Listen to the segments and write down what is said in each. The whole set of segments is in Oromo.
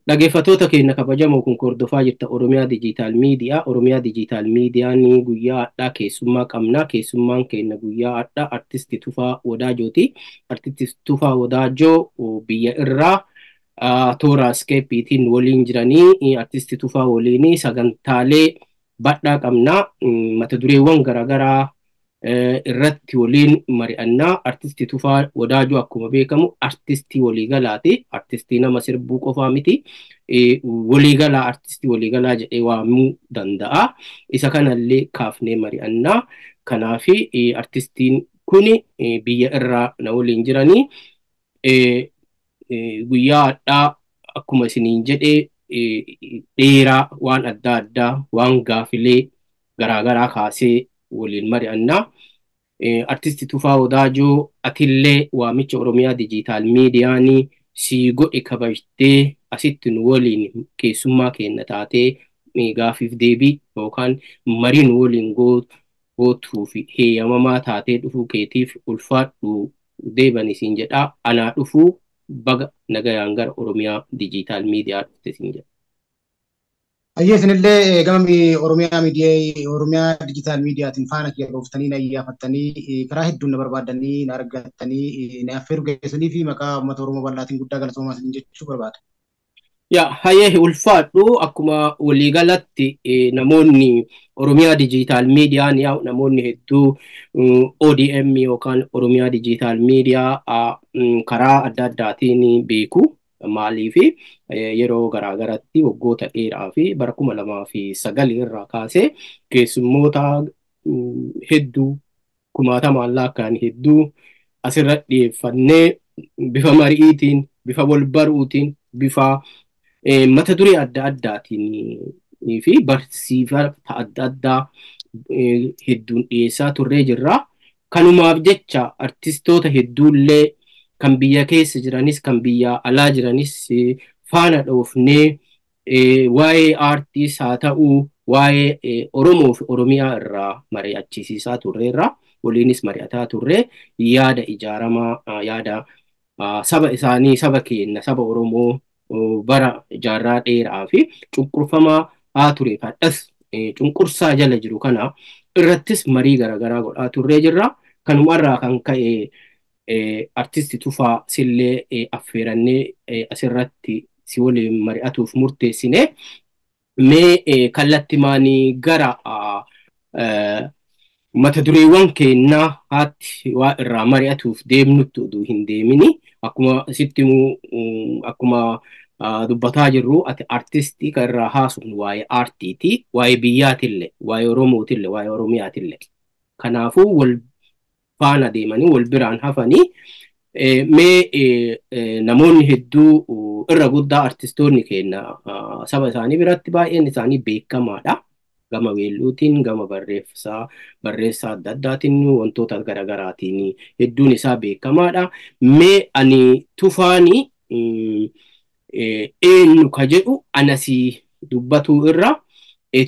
Dhaggeeffattoota keenya kabajamoo kun hordofaa jirta Oromiyaa Dijiitaal Miidiyaa. Oromiyaa Dijiitaal Miidiyaan guyyaa har'aa keessummaa qabna. Keessummaan keenya guyyaa har'aa artisti Tufaa Wadaajooti. Artisti Tufaa Wadaajoo biyya irraa toora iskeeppiitiin waliin jiranii. Artisti Tufaa waliin sagantaalee badhaa qabna. Mata dureewwan garaagaraa irratti waliin mari'annaa. Artisti Tufaa Wadaajoo akkuma beekamu artistii waliigalaati. Artistii nama sirbuu qofaa miti. Waliigalaa artistii waliigalaa jedhee waamuu danda'a. Isa kanallee kaafnee mari'annaa. Kanaafi artistiin kun biyya irraa na waliin jiranii. Guyyaa har'aa akkuma isiniin jedhee dheeraa waan adda addaa waan gaafilee garaagaraa kaasee waliin mari'annaa. Artisti Tufaa Wadaajoo atillee waamicha Oromiyaa Dijiitaal Miidiyaanii sii godhe kabajtee asitti nu waliin keessummaa keenya taatee gaafiif deebii yookaan marii nu waliin gootuu fi heeyyamamaa taatee dhufuu keetiif ulfaadhu deebani siin jedhaa. Anaa dhufuu baga nagayaan gara Oromiyaa Dijiitaal Miidiyaa dhufte siin jedha. Ayyeesinillee gama Oromiyaa Dijiitaal Miidiyaatiin faana kiyya dhooftanii na iyyafattanii karaa hedduun na barbaadanii na argattanii na affeeruu keessanii fi maqaa uummata Oromoo bal'aatiin guddaa galatoomaa isin jechuu barbaada. Hayyee ulfaadhu akkuma waliigalatti namoonni Oromiyaa Dijiitaal Miidiyaan namoonni hedduu ODM yookaan Oromiyaa Dijiitaal Miidiyaa karaa adda addaatiin beeku. Maaliifi yeroo garaagaratti waggoota dheeraa fi bara 2009 irraa kaasee keessummoota hedduu kumaatamaan lakkaa'an hedduu asirratti dhiyeeffannee bifa mari'iitiin, bifa wal baruutiin, bifa mata duree adda addaatiin fi barsiifata adda addaa hedduun dhiyeessaa turree jirra. Kanumaaf jecha artistoota hedduullee kan biyya keessa jiranis kan biyya alaa jiranis faana dhoofnee waa'ee aartiis haa ta'uu waa'ee Oromoo fi Oromiyaa irraa mari'achiisiisaa turreerra. Waliinis mari'ataa turre yaada ijaaramaa yaada saba isaanii saba keenya saba Oromoo bara jaarraa dheeraa fi cunqurfamaa haa ture fadhas cunqursaa jala jiru kana irrattis marii garaagaraa godhaa turree jirra. Kanumarraa kan ka'e artisti Tufaa sillee affeerannee asirratti si waliin mari'atuuf murteessine. Mee kallattimaanii gara mata dureewwan keenyaa haatti waa irraa mari'atuuf deemnutti oduu hin deemini. Akkuma sitti akkuma dubbataa jirru ati artistii kan irraa haasofnu waa'ee aartiiti, waa'ee biyyaatillee, waa'ee Oromootillee, waa'ee Oromiyaatillee. Kanaafuu wal faana deemanii wal biraan hafanii mee namoonni hedduu irra guddaa artistoonni keenya saba isaanii biratti baay'een isaanii beekamaadha. Gama weelluutiin, gama barreessaa adda addaatiin wantoota garaagaraatiin hedduun isaa beekamaadha. Mee ani Tufaanii eenyu ka jedhu anasii dubbatuu irra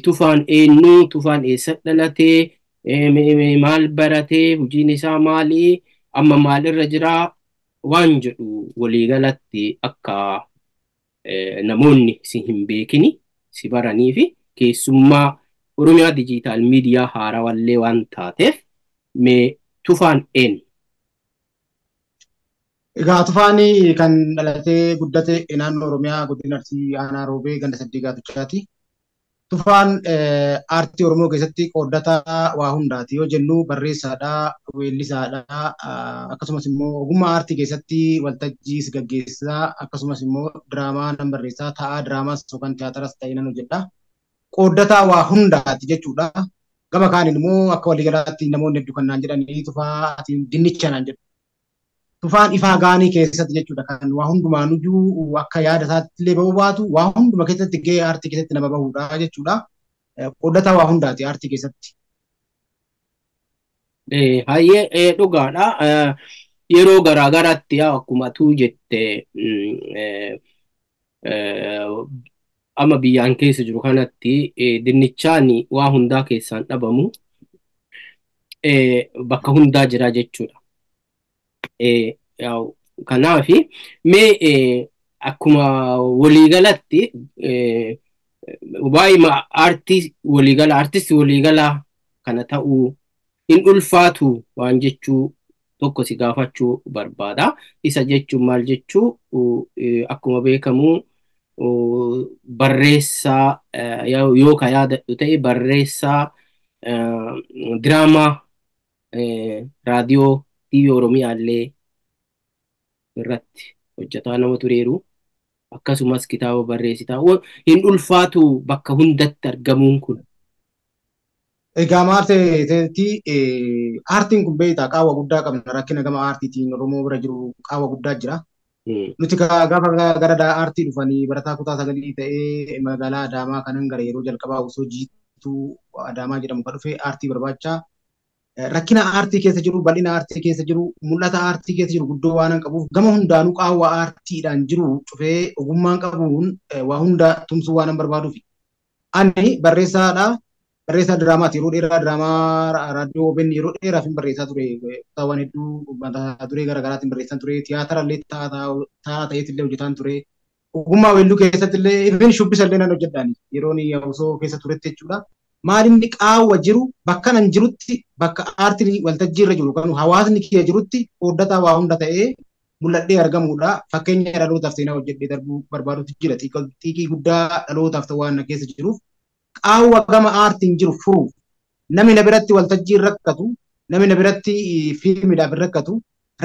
Tufaan eenyu, Tufaan eessa dhalatee, maal baratee, hojiin isaa maali, amma maalirra jira waan jedhu waliigalatti akka namoonni si hin beekini si baranii fi keessummaa Oromiyaa Dijiitaal Miidiyaa haarawallee waan taateef mee Tufaan eenyu? Egaa Tufaanii kan dhalatee guddate naannoo Oromiyaa godina Arsii Aanaa Roobee ganda Saddii Gaatuchaati. Tufaan aartii Oromoo keessatti qooddataa waa hundaati yoo jennu barreessaadhaa, weellisaadhaa, akkasumas immoo ogummaa aartii keessatti waltajjiis gaggeessaa, akkasumas immoo diraamaa nan barreessaa, taa'aa diraamaas yookaan tiyaatiras ta'ee nan hojjedha. Qooddataa waa hundaati jechuudha. Gama kaaniin immoo akka waliigalaatti namoonni hedduu kan naan jedhanii Tufaa dinnicha naan jedhu. Tufaan ifaa gaanii keessatti jechuudha kan waa hundumaanuyyuu akka yaada isaatti illee bahuu baatu waa hunduma keessatti gahee aartii keessatti nama bahudha jechuudha. Qooddataa waa hundaati aartii keessatti. Hayyee dhugaadha. Yeroo garaagaraatti akkuma tuu jette amma biyyaan keessa jiru kanatti dinnichaan waa hundaa keessaan dhabamu bakka hundaa jira jechuudha. Kanaafi mee akkuma waliigalatti waa'ima artistii waliigalaa kana ta'uu hin ulfaatu waan jechuu tokko si gaafachuu barbaada. Isa jechuun maal jechuu akkuma beekamu barreessaa yoo ka yaadadhu ta'e barreessaa diraamaa raadiyoo TV Oromiyaa illee irratti hojjetaa nama tureeru. Akkasumas kitaaba barreessitaa hin ulfaatu bakka hundatti argamuun kun. Egaa maarteetti aartiin kun beektaa qaawwa guddaa qabna. Rakkina gama aartiitiin Oromoo bira jiru qaawwa guddaa jira. Nuti gaafa gara aartii dhufanii barataa kutaa sagalii ta'ee magaalaa Adaamaa kanan gara yeroo jalqabaa osoo jiituu Adaamaa jedhamu kan dhufe aartii barbaachaa. Rakkina aartii keessa jiru, bal'ina aartii keessa jiru, mul'ata aartii keessa jiru guddoo waan qabuuf gama hundaanuu qaawwa aartiidhaan jiru cufee ogummaan qabuun waa hunda tumsuu waan barbaaduuf. Ani barreessaadha. Barreessaa diraamaati. Yeroo dheeraa diraamaa raadiyoo OBN yeroo dheeraaf hin barreessaa ture. Kutaawwan hedduu mata duree garaagaraatiin barreessan ture. Tiyaatira illee ta'eet illee hojjetaan ture. Ogummaa weelluu keessatti illee irreen shubbisa illee nan hojjedhaani. Yeroon osoo keessa turetti jechuudha. Maalinni qaawwa jiru bakka nan jirutti bakka aartiin waltajjii irra jiru kan hawaasni kiyya jirutti qooddataa waa hunda ta'ee mul'adhee argamuudha. Fakkeenya dhalootaaf seenaa hojjedhee darbuu barbaadutti jira. Xiiqii guddaa dhalootaaf ta'uu waan keessa jiruuf qaawwa gama aartiin jiru furuuf namni na biratti waltajjii rakkatu namni na biratti fiilmiidhaaf rakkatu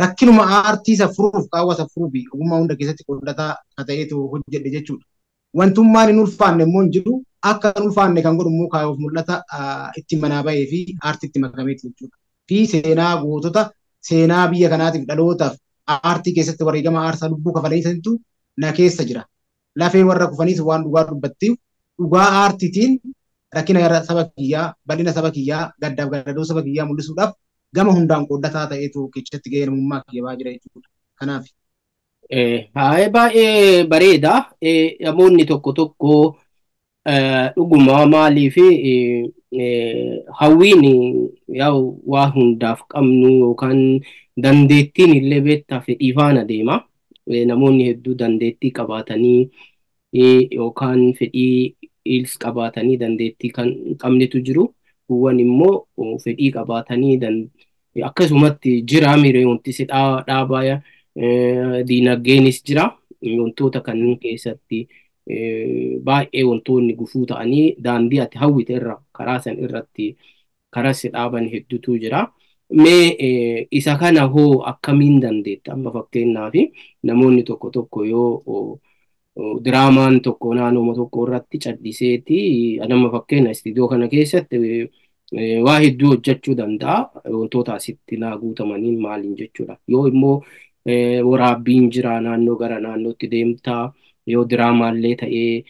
rakkinuma aartii isa furuuf qaawwa isa furuuf ogummaa hunda keessatti qooddataa ta'eetu hojjedhe jechuudha. Wantummaan hin ulfaanne immoo hin jiru. Akka hin ulfaanne kan godhu immoo kaayuuf mul'ata itti manaa bahee fi aartiitti makameeti jechuudha. Fi seenaa gootota seenaa biyya kanaatiif dhalootaaf aartii keessatti wareegama aarsaa lubbuu kafalaniisantu na keessa jira. Lafee warra kufaniis waan dhugaa dubbattiif dhugaa aartiitiin rakkina saba kiyyaa, bal'ina saba kiyyaa, gaddaaf gaddadoo saba kiyyaa mul'isuudhaaf gama hundaan qooddataa ta'eetu keessatti gahee namummaa kiyyaa jira jechuudha. Kanaaf. Baay'ee bareeda. Namoonni tokko tokko dhuguma maalii fi hawwiin waa hundaaf qabnu yookaan dandeettiin illee beektaa fedhii faana deema. Namoonni hedduu dandeettii qabaatanii yookaan fedhii qabaatanii dandeettii kan qabnetu jiru. Kuwwan immoo fedhii qabaatanii akkasumatti jira miree wanti si dhaabaa diinagdeenis jira. Wantoota kanneen keessatti baay'ee wantoonni gufuu ta'anii daandii ati hawwite irra karaa san irratti karaa si dhaaban hedduutu jira. Mee isa kana hoo akkamiin dandeetta? Amma fakkeenyaaf namoonni tokko tokko yoo diraamaan tokko naannoo tokko irratti calliseeti nama fakkeenya istiidiyoo kana keessatti waa hedduu hojjechuu danda'a. Wantoota asitti naa guutamaniin maaliin jechuudha. Yoo immoo waraabbiin jira naannoo gara naannootti deemtaa. Yoo diraamaallee ta'ee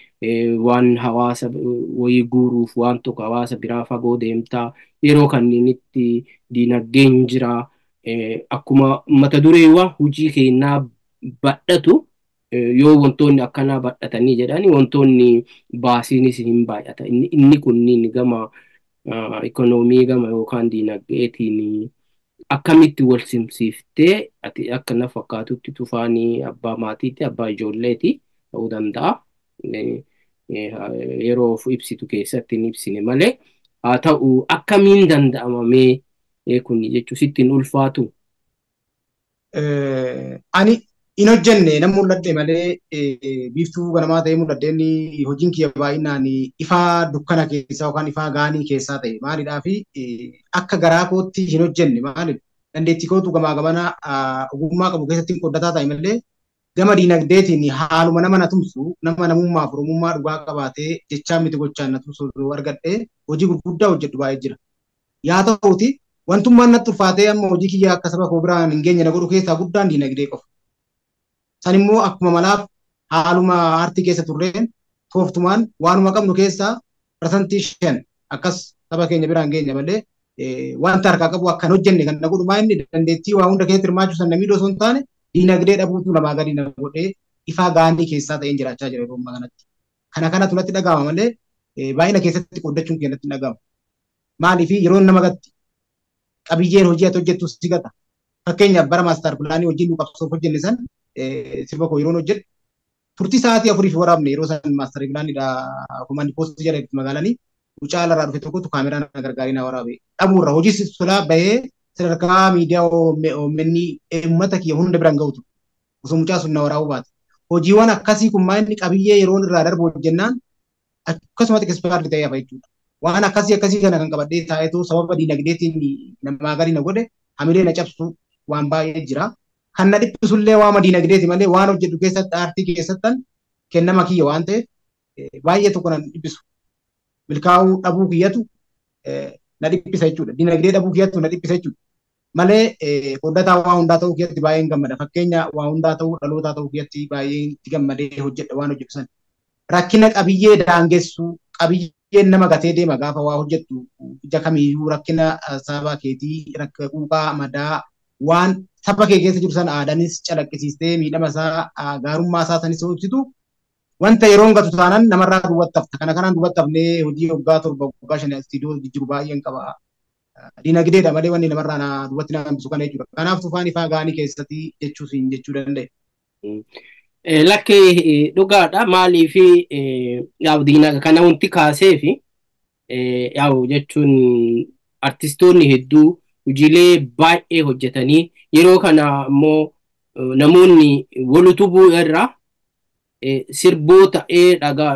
waan hawaasa wayii guuruuf waan tokko hawaasa biraa fagoo deemtaa yeroo kanneenitti diinagdeen jira. Akkuma mata dureewwan hojii keenyaa badhatu yoo wantoonni akkanaa badhatanii jedhanii wantoonni baasiinis hin baay'ata. Inni kunniin gama ikoonoomii gama yookaan diinagdeetiin akkamitti wal simsiiftee ati akka na fakkaatutti tufaanii abbaa maatiitti abbaa ijoolleeti. Ta'uu danda'a. Yeroo ibsitu keessatti hin ibsine malee haa ta'u akkamiin danda'amamee kun jechuun sitti hin ulfaatu. Ani hin hojjenne nama mul'adhe malee biiftuu ganamaa ta'ee mul'adheen hojiin kiyya baay'inaan ifaa dukkana keessaa yookaan ifaa gaanii keessaa ta'e maalidhaa fi akka garaa kootti hin hojjenne maalidha. Dandeettii kootu gamaa gamana ogummaa qabu keessatti qooddataa ta'e malee gama diinagdeetiin haaluma nama na tumsu nama namummaaf oromummaa dhugaa qabaatee jechaa miti gochaan na tumsu argadhee hojii gurguddaa hojjedhu baay'ee jira. Yaa ta'uuti wantummaan natti ulfaatee amma hojii kiyyaa akka saba koo biraan hin geenye na godhu keessaa guddaan diinagdee qofa. San immoo akkuma malaaf haaluma aartii keessa turreen tooftumaan waanuma qabnu keessaa parsantii 5 akkas saba keenya biraan geenye malee wanta harkaa qabu akkan hojjenne kan na godhu maa inni dandeettii waa hunda keessatti hirmaachuu san namii osoo hin taane diinagdee dhabuutu namaa gadi na godhee ifaa gaanii keessaa ta'een jiraachaa jira yeroo ammaa kanatti. Kanatu natti dhagahama malee baay'ina keessatti qooddachuun keenyatti hin dhagahamu. Maaliif yeroo nama gatti qabiyyeen hojii ati hojjettu si gata. Fakkeenyaaf bara maaster pilaanii wajjin nu qabsoof hojjenne san sirba koo yeroon hojjedhu turtii sa'aatii afuriif waraabne yeroo san maastarii bilaanidha kumanni poostii jala itti magaalanii mucaa laraa dhufe tokkotu kaameraan gargaarii na waraabe dhabuurra hojii solaa bahee sadarkaa miidiyaa OMN uummata kiyya hunda biraan ga'utu osoo mucaa sun na waraabuu baate hojiiwwan akkasii kun maal inni qabiyyee yeroon irraa darbu hojjennaan akkasumatti keessatti ta'ee hafa jechuudha. Waan akkasii kana kan qabadhee taa'eetu sababa diinagdeetiin namaa gadi na godhe hamilee na cabsu waan baay'ee jira. Kan na dhiphisullee waama diinagdeeti malee waan hojjedhu keessatti aartii keessattan kennama kiyya waan ta'eef baay'ee tokko na dhiphisu. Milkaa'uu dhabuu kiyyatu na dhiphisa jechuudha. Diinagdee dhabuu kiyyatu na dhiphisa jechuudha. Malee qoddataa waa hundaa ta'uu kiyyatti baay'een gammada. Fakkeenya waa hundaa ta'uu dhalootaa ta'uu kiyyatti baay'een itti gammadee hojjedha waan hojjetu san. Rakkina qabiyyee daangessu qabiyyeen nama gatee deema gaafa waa hojjettu ija kamiyyuu rakkina saba keetii rakka quuqaa madaa waan saba kee keessa jiru sana aadaanis calaqqisiistee miidhama isaa gaarummaa isaa sanis ibsitu wanta yeroon gatu taanan namarraa duwwattafta kana kanaan duwwattafnee hojii waggaa 7 waggaa 5 istiidiyoo jijjiiru baay'een qaba. Diinagdeedha malee wanni namarraa na duwwatti na hambisu kana jechuudha. Kanaaf tufaan ifaa gaanii keessatti jechuu danda'e. Lakkee dhugaadha maaliif diinaga kana wanti kaasee fi jechuun artistoonni hedduu hojiilee baay'ee hojjetanii yeroo kana immoo namoonni wal utubuu irraa sirboota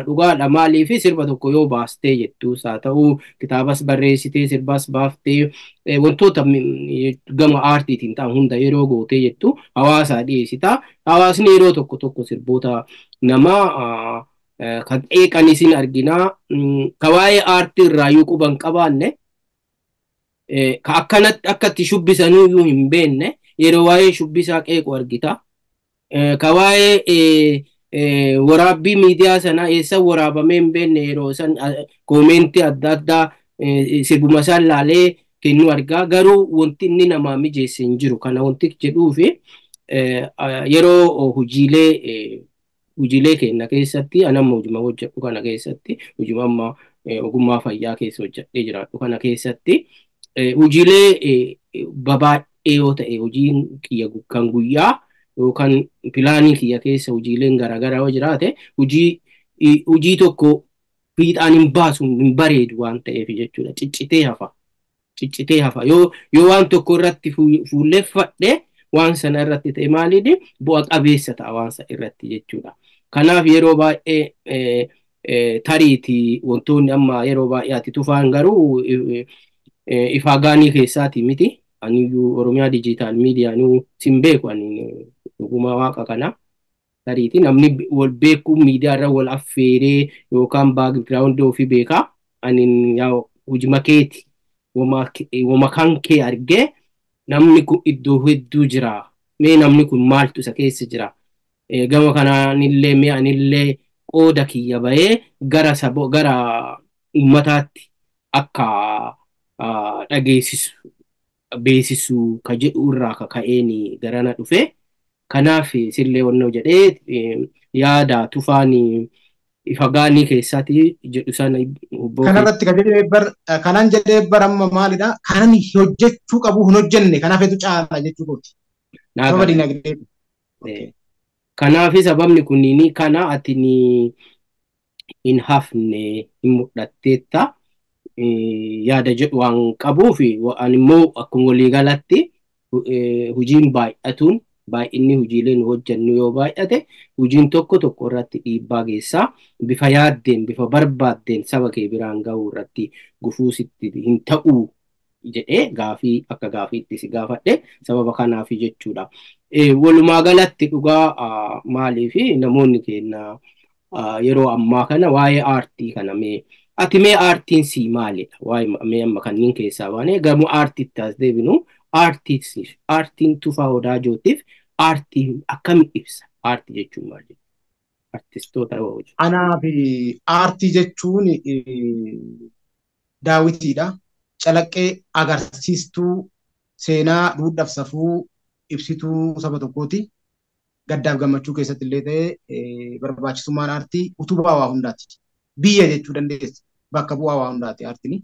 dhugaadha maaliif sirba tokko yoo baastee jettus haa ta'uu kitaabas barreessitee sirbas baaftee wantoota gama aartiitiin ta'an hunda yeroo gootee jettu hawaasaa dhiyeessita. Hawaasni yeroo tokko sirboota namaa kan qeeqanis ni argina. Ka waa'ee aartii irraa yoo quban qabaanne ka akkanatti akkatti shubbisanuu hin beekne yeroo waa'ee shubbisaa qeequ argita. Ka waa'ee waraabbii miidiyaa sana eessa waraabamee hin beekne yeroo san koomentii adda addaa sirbuma isaan laalee kennu argaa. Garuu wanti inni namaa mijeesse hin jiru. Kana wanti jedhuufi yeroo hojiilee kenna keessatti anamma hojima hojjedhu kana keessatti hojima amma ogummaa fayyaa keessa hojjedhee jiraadhu kana keessatti hojiilee babaadhee yoo ta'e hojiin kiyya kan guyyaa yookaan pilaanii kiyya keessa hojiileen garaagaraa yoo jiraate hojii tokko fiixaan hin baasu hin bareedu waan ta'eef jechuudha. Ciccitee hafa yoo waan tokko irratti fuulleffadhe waan sana irratti ta'e maaliidhi bu'a qabeessa ta'a waan sana irratti jechuudha. Kanaaf yeroo baay'ee tariitii wantoonni amma yeroo baay'ee ati tufaan garuu ifaa gaanii keessaati miti. Aniyyuu Oromiyaa Dijiitaal Miidiyaanuu sin beeku ani dhuguma waaqa kana tariitii namni wal beeku miidiyaa irra wal affeeree yookaan baakgiraawundii ofii beekaa ani hojima keeti wama kan kee argee namni kun iddoo hedduu jira. Mee namni kun maaltu isa keessa jira? Gama kanaanillee mee anillee qooda kiyya bahee gara uummataatti akka beeksisu ka jedhu irraa ka'een garana dhufe. Kanaaf sillee wannoo jedhee yaada tufaan ifa gaanii keessatti jedhu sana kanarratti kanan jedhee baramma maalidha kanan hojjechuu qabu hin hojjenne kanaafetu caala jechuu kooti. Sababa diinagdee. Kanaaf sababni kunniin kana ati hin hafne hin mul'atteetta yaada jedhu waan qabuuf ani immoo akkuma waliigalatti hojiin baay'atuun baay'inni hojiileen hojjennu yoo baay'ate hojiin tokko irratti dhiibbaa geessaa bifa yaaddeen bifa barbaaddeen saba kee biraan ga'uu irratti gufuu sitti hin ta'uu jedhee gaafii akka gaafiitti si gaafadhe sababa kanaaf jechuudha. Walumaa galatti dhugaa maaliif namoonni keenya yeroo ammaa kana waa'ee aartii kana ati mee aartiin si maalidha? Waa'ee amma kanneen keessaa baanee gamoo aartiitti as deebinu aartiin Tufaa Wadaajootiif aartii akkamiin ibsa? Aartii jechuun maal jedhu? Artistoota yoo hojjetu. Anaaf aartii jechuun daawwitiidha. Calaqqee agarsiistuu seenaa duudhaaf safuu ibsituu saba tokkooti. Gaddaaf gammachuu keessatti illee ta'ee barbaachisummaan aartii utubaa waa hundaati. Biyya jechuu dandeessa. Bakka bu'aa waa hundaati aartiin.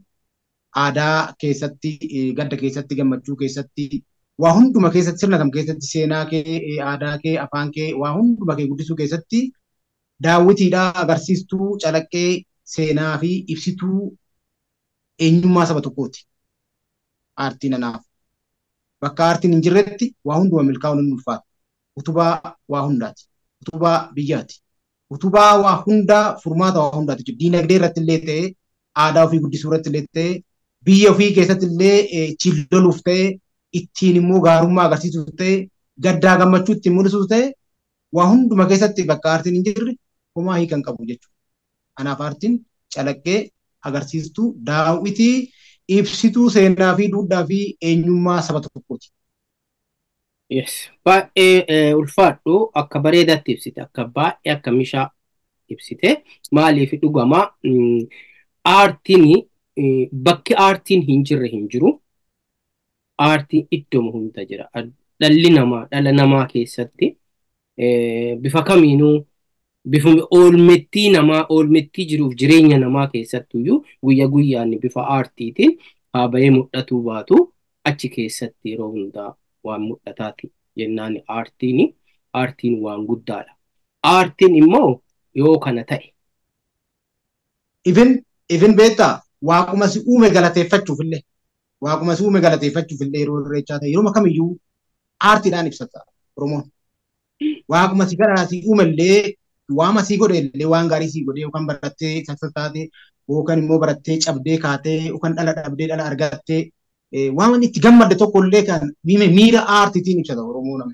Aadaa keessatti, gadda keessatti, gammachuu keessatti, waa hunduma keessatti, sirna kam keessatti, seenaa kee, aadaa kee, afaan kee, waa hunduma kee guddisuu keessatti daawwitiidhaa agarsiistuu calaqqee seenaa fi ibsituu eenyummaa saba tokkooti. Aartiin anaaf bakka aartiin hin jirretti waa hunduma milkaa'uun hin ulfaatu. Utubaa waa hundaati. Utubaa biyyaati. Utubaa waa hundaa furmaata waa hundaati jechuudha. Diinagdee irratti illee ta'ee aadaa ofii guddisuu irratti illee ta'ee biyya ofii keessatti illee childoluuf ta'ee ittiin immoo gaarummaa agarsiisuuf ta'ee gaddaa gammachuu ittiin mul'isuuf ta'ee waa hunduma keessatti bakka aartiin hin jirre homaa hiikan qabu jechuudha. Kanaaf aartiin calaqqee agarsiistuu daawwitii ibsituu seenaa fi duudhaa fi eenyummaa saba tokkooti. Yes. Baay'ee ulfaadhu akka bareedaatti ibsite akka baay'ee akka mishaa ibsite maaliif dhugama aartiin bakki aartiin hin jirre hin jiru. Aartiin iddoo hunda jira. Dhalli namaa dhala namaa keessatti bifa kamiinuu bifa oolmettii jiruuf jireenya namaa keessattuyyuu guyyaa guyyaan bifa aartiitiin haa bahee mul'atuu baatu achi keessatti yeroo hundaa waan mul'ataati jennaan aartiin waan guddaadha. Aartiin immoo yoo kana ta'e. Even beektaa waaquma si uume galateeffachuuf illee yeroo irreechaa ta'e yeroo kamiyyuu aartiidhaan ibsata Oromoon. Waaquma si gara si uume illee waama si godhe illee waan gaarii si godhe yookaan barattee sassataate yookaan immoo barattee cabdee kaatee yookaan dhala dhabdee dhala argattee waan itti gammadde tokko illee kan miira aartiitiin ibsata Oromoon.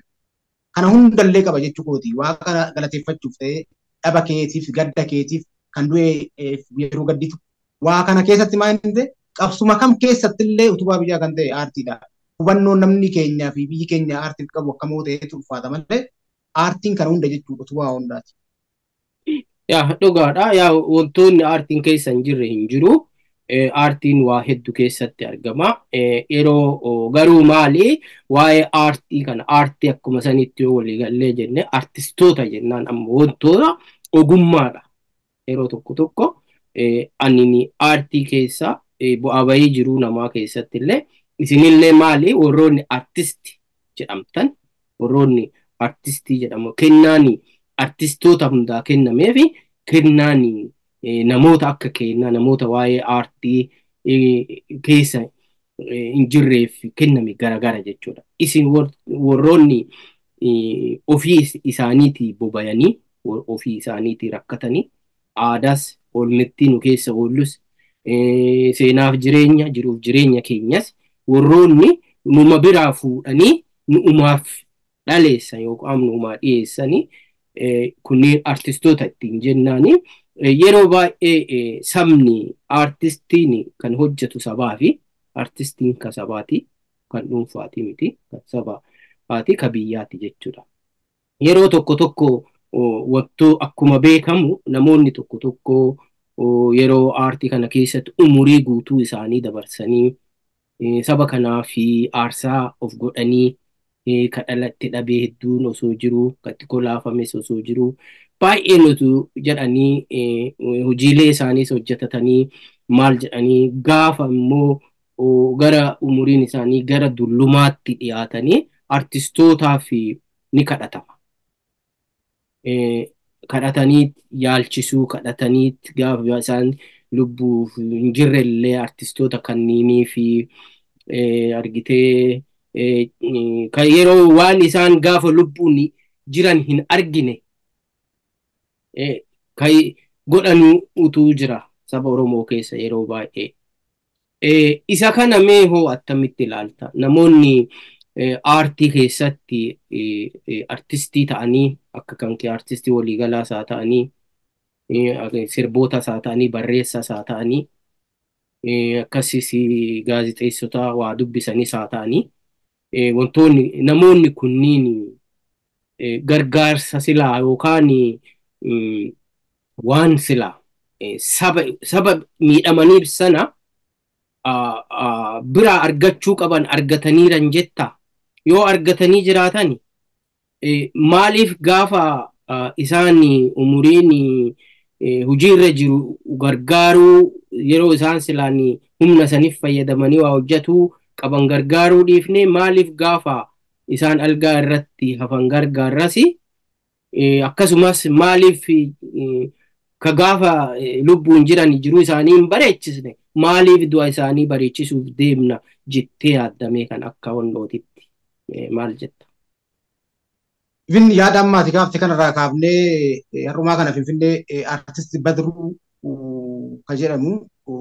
Kana hundallee qaba jechuukooti. Waaqa galateeffachuuf ta'ee dhaba keetiif gadda keetiif kan du'e yeroo gadditu waa kana keessatti maal inni ta'e qabsuma kam keessatti illee utubaa biyyaa kan ta'e aartiidha. Hubannoon namni keenyaa fi biyyi keenya aartiif qabu akkamoo ta'etu ulfaata malee aartiin kana hunda jechuudha utubaa hundaati. Yaa dhugaadha. Yaa wantoonni aartiin keessa hin jirre hin jiru. Aartiin waa hedduu keessatti argama. Yeroo garuu maali waa'ee aartii kana aartii akkuma sanitti yoo walii gallee jenne aartistoota jennaan amma wantoota ogummaadha. Yeroo tokko ani aartii keessa bu'aa bahii jiruu namaa keessatti illee isinillee maali warroonni aartistii jedhamtan warroonni aartistii jedhamu kennaani aartistoota hundaa kennameefi kennaani namoota akka kennaa namoota waa'ee aartii keessa hin jirreef kenname garagara jechuudha. Isin warroonni ofii isaaniitii bobayanii ofii isaaniitii rakkatanii aadaas oolmettii nu keessa oollus seenaaf jireenya jiruuf jireenya keenyas warroonni numa biraa fuudhanii nuumaaf dhaleessan yookaan nuumaa dhiyeessanii kunneen aartistoota ittiin jennaani. Yeroo baay'ee sabni aartistiin kan hojjetu sabaa fi aartistiin kan sabaati kan dhuunfaati miti kan sabaati kan biyyaati jechuudha. Yeroo tokko wanto akkuma beekamu namoonni tokko yeroo aartii kana keessatti umurii guutuu isaanii dabarsanii saba kanaa fi aarsaa of godhanii kadhalatti dhabee hedduun osoo jiru katti kolaafames osoo jiru baay'ee nutu jedhanii hojiilee isaaniis hojjetatanii maal jedhanii gaafa immoo gara umuriin isaanii gara dullumaatti dhiyaatanii aartistootaaf ni kadhatama. Kadhatanii yaalchisuu kadhatanii gaafa isaan lubbuuf hin jirre illee aartistoota kanneenii fi argitee kan yeroo waan isaan gaafa lubbuun jiran hin argine kan godhanu utuu jira saba Oromoo keessa yeroo baay'ee. Isa kana mee hoo attamitti ilaalta? Namoonni aartii keessatti aartistii ta'anii akka kan kee aartistii waliigalaas haa ta'anii sirbootas haa ta'anii barreessaas haa ta'anii akkasumas gaazexeessota waa dubbisanis haa ta'anii wantoonni namoonni kunniin gargaarsa silaa yookaan waan silaa saba miidhamaniif sana biraa argachuu qaban argataniiran jetta yoo argatanii jiraatan maaliif gaafa isaan umuriin hojiirra jiru gargaaruu yeroo isaan silaan humna saniif fayyadamanii waa hojjetuu qaban gargaaruu dhiifne maaliif gaafa isaan algaa irratti hafan gargaarrasi akkasumas maaliif ka gaafa lubbuun jiran jiruu isaanii hin bareechisne maaliif du'a isaanii bareechisuuf deemna jettee yaaddamee kan akka wannootitti maal jetta? Ifin yaada ammaati gaafte kanarraa kaafnee har'umaa kana Finfinnee artisti Badruu kan jedhamu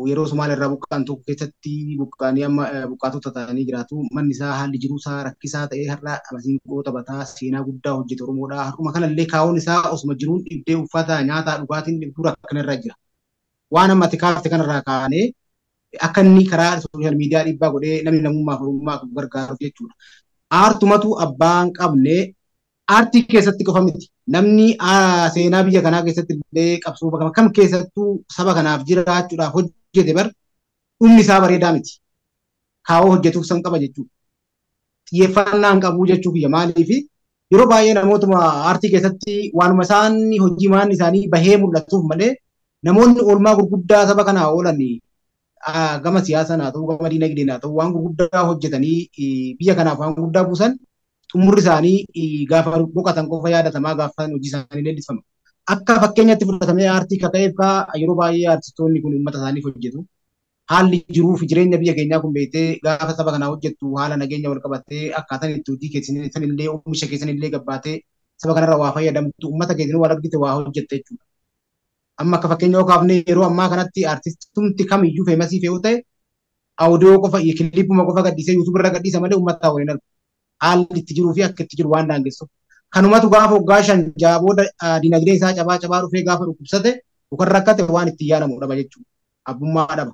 yeroo Somaaliirraa buqqaan tokko keessatti buqqaanii amma buqqaatota ta'anii jiraatu. Manni isaa haalli jiruu isaa rakkisaa ta'ee har'a masiinqoo taphataa seenaa guddaa hojjete Oromoodha. Har'uma kanallee kaa'uun isaa osuma jiruun dhibbee uffata nyaataa dhugaatiin dhibduu rakkanarra jira. Waan ammatti kaafte kanarraa kaanee akka inni karaa sooshaal miidiyaa dhiibbaa godhee namni namummaa fi oromummaa gargaaruuf jechuudha. Aartumatu abbaan qabne aartii keessatti qofa miti. Namni seenaa biyya kanaa keessatti illee qabsoo bakka kam keessattuu saba kanaaf jiraachuudhaaf hojjete bar dhumni isaa bareedaa miti. Kaawoo hojjetuuf san qaba jechuudha. Xiyyeeffannaan qabu jechuu biyya maaliif yeroo baay'ee namootuma aartii keessatti waanuma isaanii hojii maan isaanii bahee mul'atuuf malee namoonni oolmaa gurguddaa saba kanaa oolan gama siyaasaa haa ta'u gama diinagdee haa ta'u waan gurguddaa hojjetanii biyya kanaaf waan guddaa buusan xumurri isaanii gaafa boqotan qofa yaadatamaa gaafa hojii isaanii leellifama. Akka fakkeenyatti fudhatamee aartii kaka'eef yeroo baay'ee aartistoonni kun uummata isaaniif hojjetu. Haalli jiruu fi jireenya biyya keenyaa kun beektee gaafa saba kanaa hojjettu haala nageenya wal qabattee akkaataan itti hojii keessan illee oomisha keessan illee gabbaatee saba kanarra waa fayyadamtu uummata keessan waa argite waa hojjette jechuudha. Amma akka fakkeenya yoo kaafne yeroo ammaa kanatti aartistumti kamiyyuu feemasii yoo ta'e audiyoo qofa kiliipuma qofa gadhiisee yuutuub irra gadhiisa malee uummataa waliin argu. Haalli itti jiruu fi akka itti jiru waan daangessu. Kanumatu gaafa waggaa 5 6 booda dinagdeen isaa cabaa dhufee gaafa dhukkubsate yookaan rakkate waan itti yaadamu dhaba jechuudha. Abbummaa dhaba.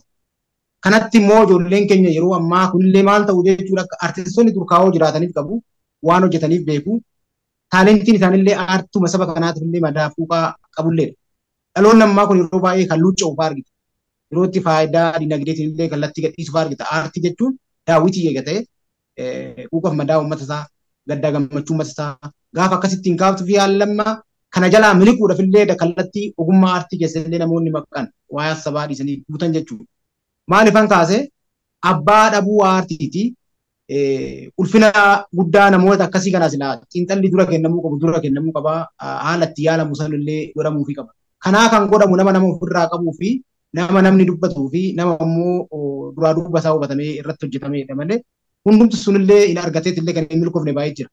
Kanatti immoo ijoolleen keenya yeroo ammaa kunillee maal ta'u jechuudha akka aartistoonni durkaa'oo jiraataniif qabu waan hojjetaniif beeku. Taalentiin isaanillee aartuma saba kanaatiif illee madaafuu qabullee. Dhaloonni ammaa kun yeroo baay'ee kan luucca'u fa'aa argita. Yeroo itti faayidaa dinagdeetiin illee kallattii gadhiisu fa'aa argita. Aartii jechuun daawwitii eegatee quuqaaf madaa uummata isaa gaddaa gammachuu uummata isaa gaafa akkasitti hin kaaftu fi haallammaa kana jalaa miliquudhaaf illee kallattii ogummaa aartii keessa illee namoonni maqaan waa'ee sabaa dhiisanii guutan jechuudha. Maaliifan kaase abbaa dhabuu aartiiti. Ulfina guddaa namoota akkasii kanaas ilaa xiinxalli dura kennamuu qaba. Haala itti yaalamu sanillee godhamuufii qaba. Kanaa kan godhamu nama ofirraa qabuu fi nama namni dubbatuu fi nama immoo duraa duuba isaa hubatamee irratti hojjetamedha malee hundumti sunillee hin argateetillee kan hin milkoofne baay'ee jira.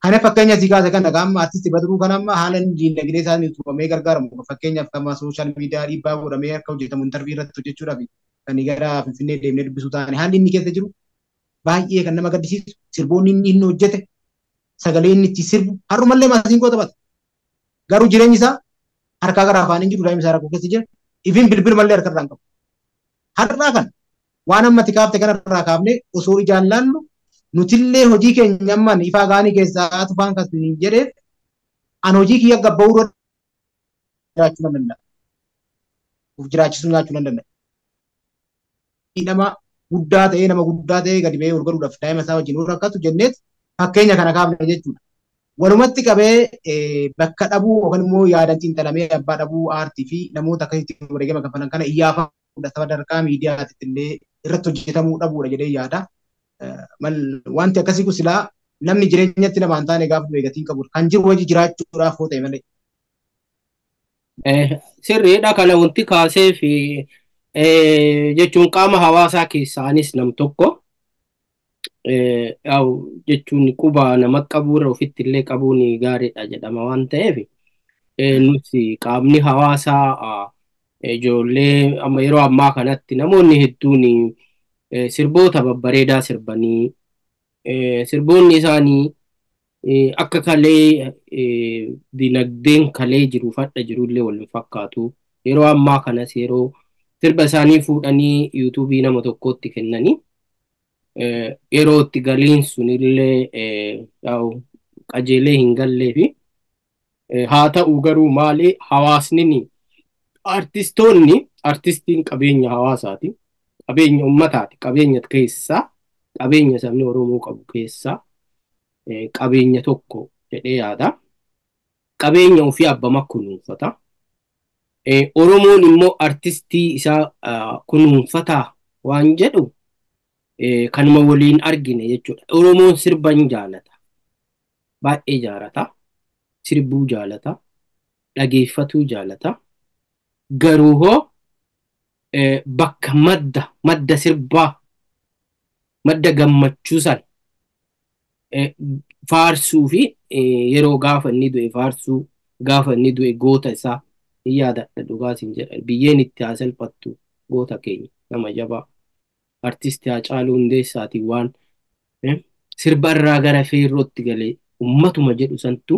Kana fakkeenya si kaase kana gaafa artisti Badruu kana amma haala dinagdee isaanii utubamee gargaaramu fakkeenyaaf kama sooshaal miidiyaa dhiibbaa godhamee akka hojjetamu intarvii irratti hojjechuudhaaf kan gara Finfinnee deemnee dubbisuu taane haalli inni keessa jiru baay'ee kan nama gaddisiisu sirboonni inni hojjete sagalee inni itti sirbu har'umallee maasiinqoo taphata. Garuu jireenyi isaa harkaa gara afaan hin jiru daa'ima isaa rakkoo keessa jira. Ifin bilbila mallee harka irraa hin qabu. Har'aa kan waan ammatti kaafte kanarraa kaafne osoo ijaan laallu nutillee hojii keenya amman ifaa gaanii keessaa tufaan kan jedheef an hojii kiyya gabba'uu jiraachuu nan danda'a. Uf jiraachisuu nyaachuu nan danda'a. Nama guddaa ta'ee gadi ba'ee gurguruudhaaf daa'ima isaa wajjin rakkatu jenneet fakkeenya kana kaafne jechuudha. Walumatti qabee bakka dhabuu yookaan immoo yaadan xiinxalamee abbaa dhabuu aartii fi namoota akkasitti wareegama kaffalan kana iyyaafamuudha sadarkaa miidiyaatitti illee irratti hojjetamuu dhabuudha jedhee yaada. Wanti akkasii kun silaa namni jireenyatti nama hin taane gaafa beekatiin qabu kan jiru hojii jiraachuudhaaf yoo ta'e malee. Sirriidha kana wanti kaasee fi jechuun qaama hawaasaa keessaanis nam tokko jechuun quba nama qabuurra ofitti illee qabuun gaariidha jedhama waan ta'eef nuti qaamni hawaasaa ijoollee amma yeroo ammaa kanatti namoonni hedduun sirboota babbareedaa sirbanii sirboonni isaanii akka kalee dinagdeen kalee jiru fadha jirullee wal fakkaatu yeroo ammaa kanas yeroo sirba isaanii fuudhanii yuutuubii nama tokkotti kennanii yeroo itti galiin sunillee qajeelee hin gallee fi haa ta'u garuu maali hawaasni artistiin qabeenya hawaasaati qabeenya ummataati qabeenya keessaa qabeenya sabni Oromoo qabu keessaa qabeenya tokko jedhee yaada qabeenya ofii abbama kunuunfata Oromoon immoo artistii isaa kunuunfata waan jedhu kanuma waliin argine jechuudha. Oromoon sirban jaalata. Baay'ee jaalata. sirbuu jaalata, dhageeffatuu jaalata. Garuu hoo bakka madda sirbaa, madda gammachuu san faarsuu fi yeroo gaafa inni du'e faarsuu, gaafa inni du'e goota isaa hin yaadadha dhugaatiin jedha. Biyyeen itti haa salphattu goota keenya nama jabaa. Artistii Haacaaluu Hundeessaatiin waan sirba irraa gara feerrootti galee ummatuma jedhu santu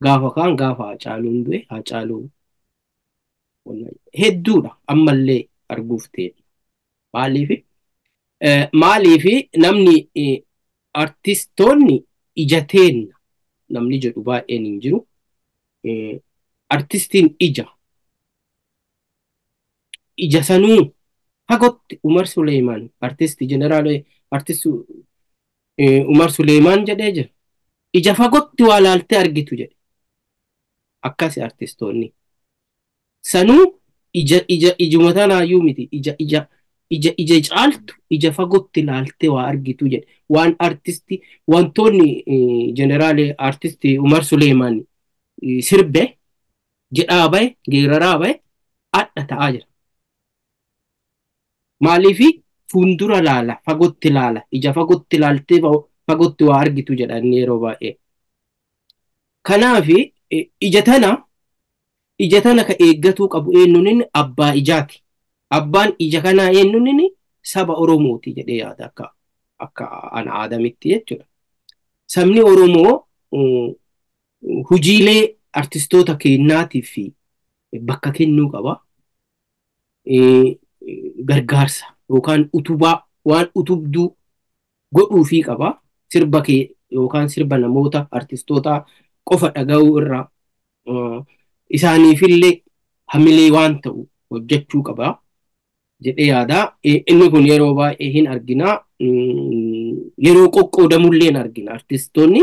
gaafa kaan gaafa Haacaaluun du'e Haacaaluu hedduudha ammallee arguuf ta'e. Maaliif namni artistoonni ijateenna namni jedhu baay'een hin jiru. Artistiin ija sanuu fagotti Umar Suleemaan artistii jeneraal artistii Umar Suleemaan jedhee jira. Ija fagotti waa laaltee argitu jedhe. Akkasi artistoonni. Sanuu ijuma tanaayyuu miti ija caaltu ija fagotti laaltee waa argitu jedhe. Waan artistii wantoonni jeneraal artistii Umar Suleemaan sirbe jedhaa bahe geeraraa bahe adda ta'aa jira. Maaliifi fuundura laala, fagotti laala, ija fagotti laaltee fagotti waa argitu jedhanii yeroo baay'ee. Kanaafi ija tana ka eeggatuu qabu eenyuun abbaa ijaati. Abbaan ija kanaa eenyuun saba Oromooti jedhee yaada akka ana aadamitti jechuudha. Sabni Oromoo hujiilee artistoota keenyaatiif fi bakka kennuu qaba. Gargaarsa yookaan utubaa waan utubduu godhuufii qaba. Sirba kee yookaan sirba namoota artistoota qofa dhaga'uu irraa isaaniifillee hamilee waan ta'u hojjechuu qaba jedhee yaada. Inni kun yeroo baay'ee hin argina. Yeroo qoqqoodamullee hin argina. Artistoonni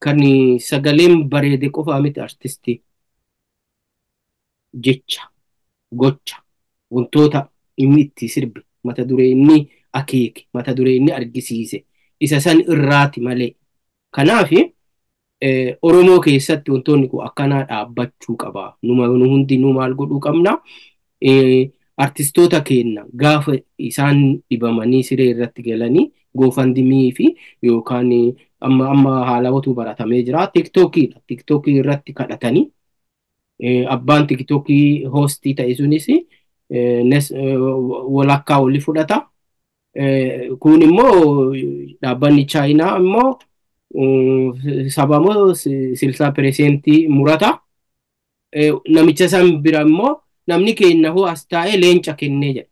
kan sagaleen bareede qofaa miti artistii jecha gocha wantoota inni itti sirbe mata duree inni akeeke mata duree inni argisiise isa san irraati malee. Kanaafi Oromoo keessatti wantoonni kun akkanaa dhaabbachuu qaba. Nu hundinuu maal godhuu qabna? Artistoota keenya gaafa isaan dhibamanii siree irratti galanii goofandimii fi yookaan amma haalawatu baratamee jira. Tiktookii irratti kadhatanii abbaan tiktookii hoostii ta'e sunis walakkaa oli fudhata. Kun immoo dhaabbanni Chaayinaa immoo sabamoo 60% murata. Namicha san bira immoo namni keenya hoo as taa'ee leenca kennee jedha.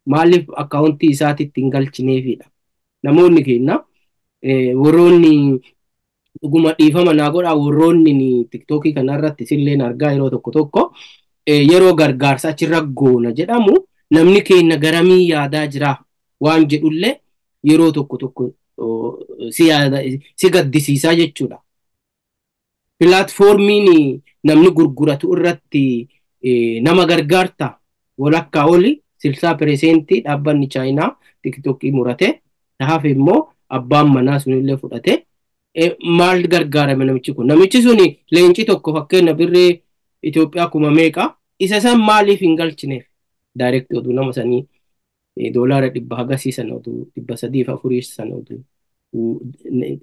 Maaliif akkaawuntii isaatitti hin galchineefidha. Namoonni keenya warroonni dhuguma dhiifama naa godhaa warroonni tiktookii kanarratti silleen argaa yeroo tokko yeroo gargaarsa achirra goona jedhamu namni keenya garamii yaadaa jira waan jedhullee yeroo tokko si gaddisiisaa jechuudha. Pilaatfoormiin namni gurguratu irratti nama gargaarta walakkaa oli 60% dhaabbanni Chaayinaa tiktookii murate. Tahaaf immoo abbaan manaa sunillee fudhate. Maal gargaarame namichi kun? Namichi suni leenci tokko fakkeenya birree Itoophiyaa kuma meeqa? Isa san maaliif hin galchineef? Daayirektii oduu nama sanii doolaara 100 hagasiisan oduu 340 san oduu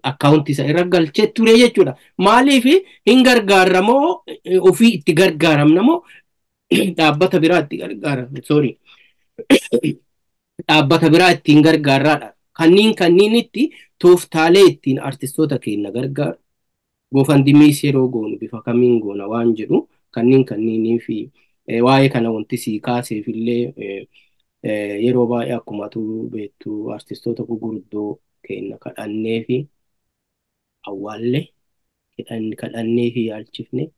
akkaawuntii isa irra galchee ture jechuudha. Maaliif hin gargaaramoo ofii itti gargaaramnamoo dhaabbata biraa itti gargaaramne? Sorry. Dhaabbata biraa ittiin gargaarraadha. Kanniin itti tooftaalee ittiin artistoota keenya gargaaru. Goofandimii yeroo goonu bifa kamiin goona waan jedhu kanniinii fi waa'ee kana wanti sii kaaseefillee yeroo baay'ee akkuma atu beektu artistoota gurguddoo keenya kadhannee fi awwaallee kadhannee fi yaalchifne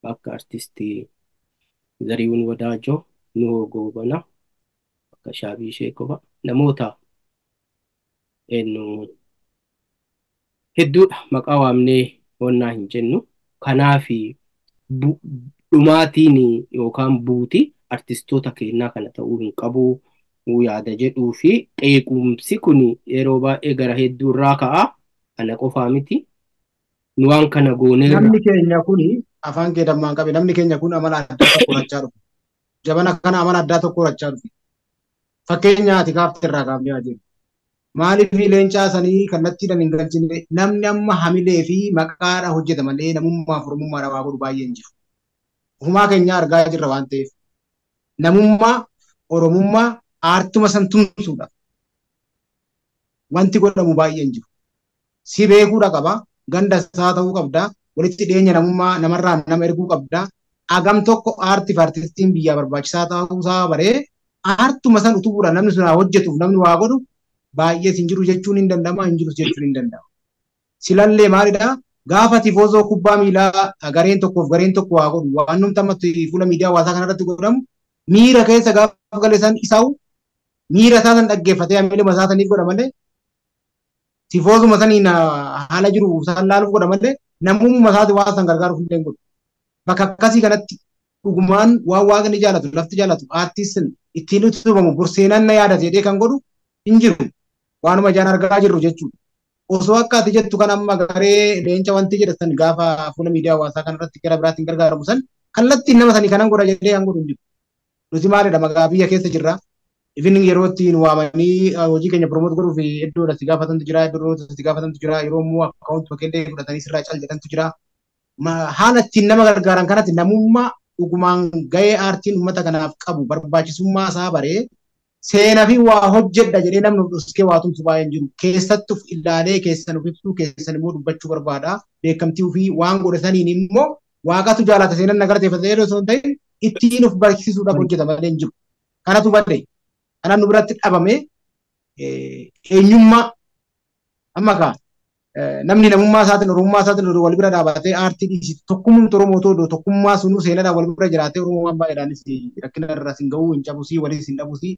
akka artistii Zarihuun Wadaajoo Nuhoo Goobana akka Shaabii Sheekova namoota hedduudha maqaa waamnee wannaa hin jennu. Kanaafi dhumaatiin yookaan buuti artistoota keenyaa kana ta'uu hin qabu yaada jedhuu fi qeequmsi kun yeroo baay'ee gara hedduu irraa ka'a. Ana qofaa miti. nu waan kana gooneerra. Namni keenya kuni afaan kee dammaan qabe namni keenya kun amala addaa tokko horachaa dhufe. Jabana kana amala addaa tokko horachaa dhufe. Fakkeenyaati kaafte irraa kaafnee haa jennu. Maaliif leencaa sanii kallattii hin galchine namni amma hamilee fi maqaadha hojjeta malee namummaaf oromummaadha waa godhu baay'een jiru. Ofumaa keenya argaa jirra waan ta'eef. Namummaa oromummaa aartuma san tumsuudha. Wanti godhamu baay'een jiru. Si beekuudha qaba. Ganda isaa ta'uu qabda. Walitti dhiyeenya namummaa namarraa nama erguu qabda. Agam tokko aartiif aartistiin biyyaa barbaachisaa ta'uusaa baree aartuma san utubuudhaan namni sun hojjetuuf namni waa godhu baay'ee hin jiru jechuun hin danda'ama hin jirus jechuun hin danda'ama. Silallee maalidhaa gaafa tifoozoo kubbaa miilaa gareen tokkoof gareen tokko waa godhu waan numti ammatti fuula miidiyaa hawaasaa kanarratti godhamu miira keessa gaafa gale san isaa'u miira isaa san dhaggeeffatee hamilee masaa saniif godha malee tifoozuma saniin haala jiru isaan laaluuf godha malee namummaa isaati waan san gargaaruuf hin godhu. Bakka akkasii kanatti dhugumaan waan waaqni jaalatu lafti jaalatu aartistiin ittiin utubamu burseenan na yaadate jedhee kan godhu hin jiru. Waanuma ijaan argaa jirru jechuudha. Osoo akka ati jettu kan amma garee leenca wanti jedhatan gaafa fuula miidiyaa hawaasaa kanarratti gara biraatiin gargaaramu san kallattiin nama sanii kanan godha jedhee kan godhu hin jiru. Nuti maalidha maqaa biyya keessa jirra. Ifin yeroo ittiin waamanii hojii keenya promoot godhuuf iddoo itti gaafatantu jira, iddoo itti gaafatantu jira, yeroo immoo akkaawunti bakkeellee fudhatanii sirraa cal jedhantu jira. Haala ittiin nama gargaaran kanatti namummaa dhugumaan gahee aartiin uummata kanaaf qabu barbaachisummaa isaa baree seenaa fi waa hojjedha jedhee namni dhuskee waa tumsu baay'een jiru. Keessattuuf ilaalee keessan of ibsuu keessan immoo dubbachuu barbaada. Beekamtii fi waan godhataniin immoo waaqatu jaalata seenan nagarateeffatee osoo hin ta'in ittiin of barsiisuudhaaf hojjeta malee hin jiru. Kanatu badde. Kanan nu biratti dhabame eenyummaa amma kaa namni namummaa isaatiin oromummaa isaatiin wal bira dhaabatee aartii dhiisitu tokkummaa oromoo ta'uu tokkummaa sunuu seenaadhaan wal bira jiraatee oromoo waan baay'eedhaanis rakkina irraa sin gahuu hin cabusii waliis hin dhabusii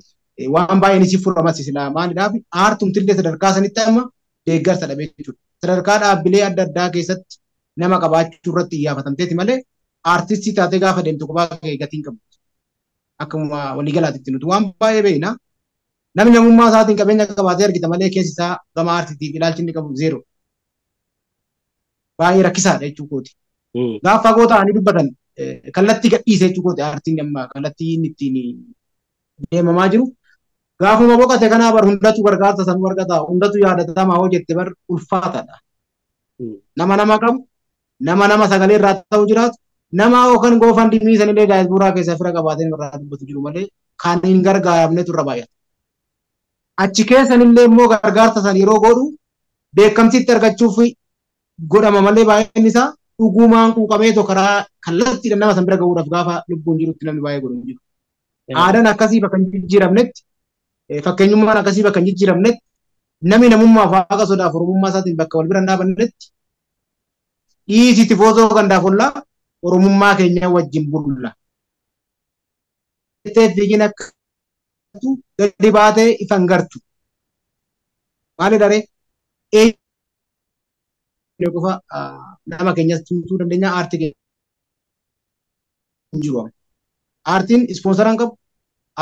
waan baay'een isii furamas silaa maaliidhaaf aartumtillee sadarkaa sanitti amma deeggarsa dhabee jechuudha. Sadarkaa dhaabbilee adda addaa keessatti nama qabaachuu irratti iyyafatamteeti malee aartistii taatee gaafa deemtu kophaa kee gatiin qabu. Akkuma waliigalaatitti nuti waan baay'ee beekna. Namni namummaa isaatiin qabeenya qabaatee argita malee keessi isaa gama aartiitiif ilaalchi inni qabu zeero. Baay'ee rakkisaadha jechuu kooti. Gaafa fagoo ta'anii dubbatan kallattii gadhiisee jechuu kooti aartiin amma kallattii inni ittiin deemamaa jiru. Gaafuma boqote kanaa bar hundatu gargaarsa sammuu argata hundatu yaadatamaa hojjette bar ulfaataadha. Nama qabu nama sagalee irraa ta'u jiraatu nama yookaan goofan dhimmi sanillee daayisbuuraa keessa fira qabaatee irraa dubbatu jiru malee kan hin gargaaramnetu irra baay'ata. Achi keessanillee immoo gargaarsa san yeroo godhu beekamtiitti argachuuf godhama malee baay'een isaa dhugumaan quuqameetoo karaa kallattiidhaan nama san bira gahuudhaaf gaafa lubbuun jirutti namni baay'ee godhu jiru. Aadaan akkasii bakka hin jijjiiramnetti fakkeenyummaan akkasii bakka hin jijjiiramnetti namni namummaa waaqa sodaaf oromummaa isaatiin bakka wal bira hin dhaabannetti dhiisii tifoozoo gandaaf ollaa oromummaa keenya wajjin bulla. Fiigin akka gadi baatee ifan gartu. Maali daree? Qofa nama keenyas tumsuu dandeenya aartii keenya hin jiru. Aartiin ispoonsaraan qabu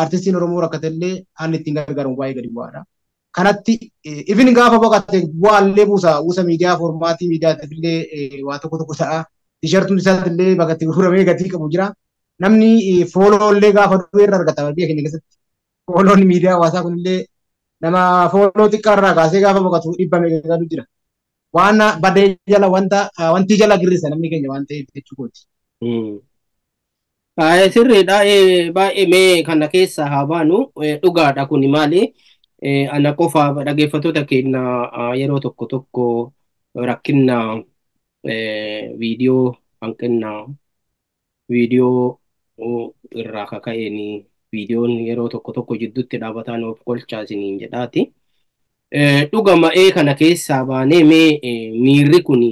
aartistiin Oromoo rakkatellee haalli ittiin gargaaramu baay'ee gadi bu'aadha. Kanatti ifin gaafa boqote bu'aallee buusa miidiyaa foormaatii miidiyaatiifillee waa tokko ta'a. Tishartuun isaatillee bakka itti gurguramee gatii qabu jira. Namni fooloollee gaafa du'e irra argata biyya keenya keessatti. Fooloon miidiyaa hawaasaa kunillee nama fooloo xiqqaarraa kaasee gaafa boqotu dhibba meeqatu jira. Waan badee jala wanti jala girrisa namni keenya waan ta'eef jechuudha. Sirriidha baay'ee mee kana keessa haa baanu dhugaadha kuni maali ana qofa dhaggeeffattoota keenya yeroo tokko rakkina viidiyoo hanqina viidiyoo irraa kaka'een viidiyoon yeroo tokko jidduutti dhaabataan of qolchaasiniin jedhaati. Dhugama kana keessaa baanee miirri kun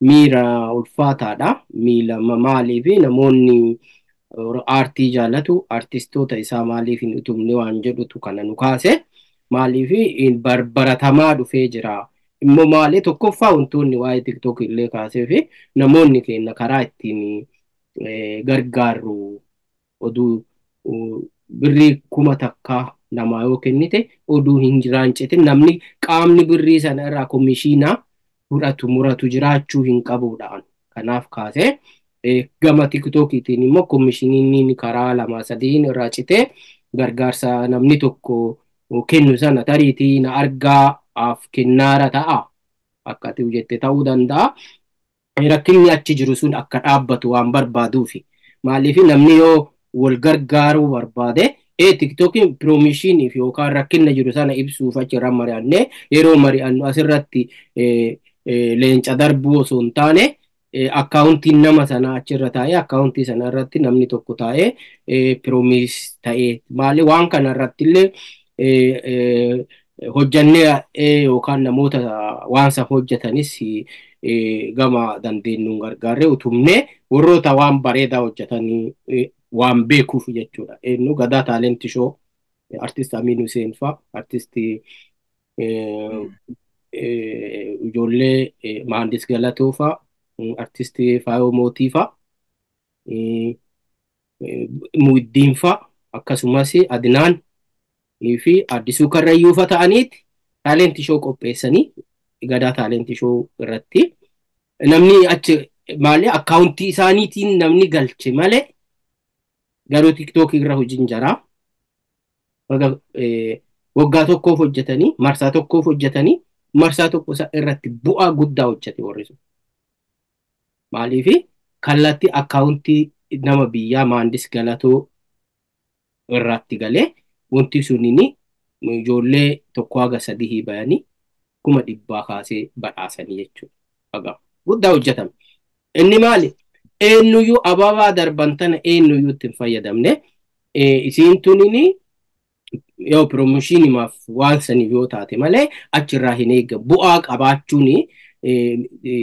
miira ulfaataadha. Miila maaliif namoonni aartii jaalatu aartistoota isaa maaliif hin utumne waan jedhutu kana nu kaase maaliif baratamaa dhufee jira. Immoo maali tokkoffaa wantoonni waa'ee TikTok illee kaasee fi namoonni keenya karaa ittiin gargaarru oduu birrii 1000 nama yoo kennite oduu hin jiraancete namni qaamni birrii sana irraa komishiinaa fudhatu muratu jiraachuu hin qabuudhaan. Kanaaf kaasee gama TikTokiitiin immoo koomishiniin karaa 2-3 irraa citee gargaarsa namni tokko kennu sana tariitii na argaaf kennaara ta'a. Akka ati jette ta'uu danda'a. Rakkinni achi jiru sun akka dhaabbatu waan barbaaduufi. Maaliif namni yoo wal gargaaruu barbaade TikTokiin piroomishiiniif yookaan rakkinna jiru sana ibsuuf achirra mari'annee yeroo mari'annu asirratti leenca darbuu osoo hin taane akkaawuntiin nama sanaa achirra taa'ee akkaawuntii sana irratti namni tokko taa'ee piroomis ta'ee maali waan kana irratti illee hojjannee yookaan namoota waan san hojjetanis gama dandeenyuun gargaarree utumnee warroota waan bareedaa hojjetanii waan beekuuf jechuudha. Eenyu Gadaa Taalenti Shoo artist Amin Hussein fa'a artistii ijoollee Mahandis Galatoo fa'a artistii Faayoo Mootii fa'a Muiddiin fa'a akkasumas Adinaan fi Addisuu Karrayyuu fa'a ta'aniiti Taalenti Shoo qopheessanii Gadaa Taalenti Shoo irratti namni achi maali akkaawuntii isaaniitiin namni galche malee garuu TikTok irra hojiin jira. Waggaa tokkoof hojjetanii marsaa tokkoof hojjetanii marsaa tokko irratti bu'aa guddaa hojjete warri sun. Maaliif kallattii akkaawuntii nama biyyaa Mahandis Galatoo irratti galee wanti suniin ijoollee tokko haga 3 bayanii 100,000 kaasee badhaasanii jechuudha. Guddaa hojjetame. Inni maali? Eenyuyyuu ababaa darban tana eenyuyyuu ittiin fayyadamne isiin tunini yoo piroomishiinimaaf waan saniif yoo taate malee achirraa hin eegga bu'aa qabaachuun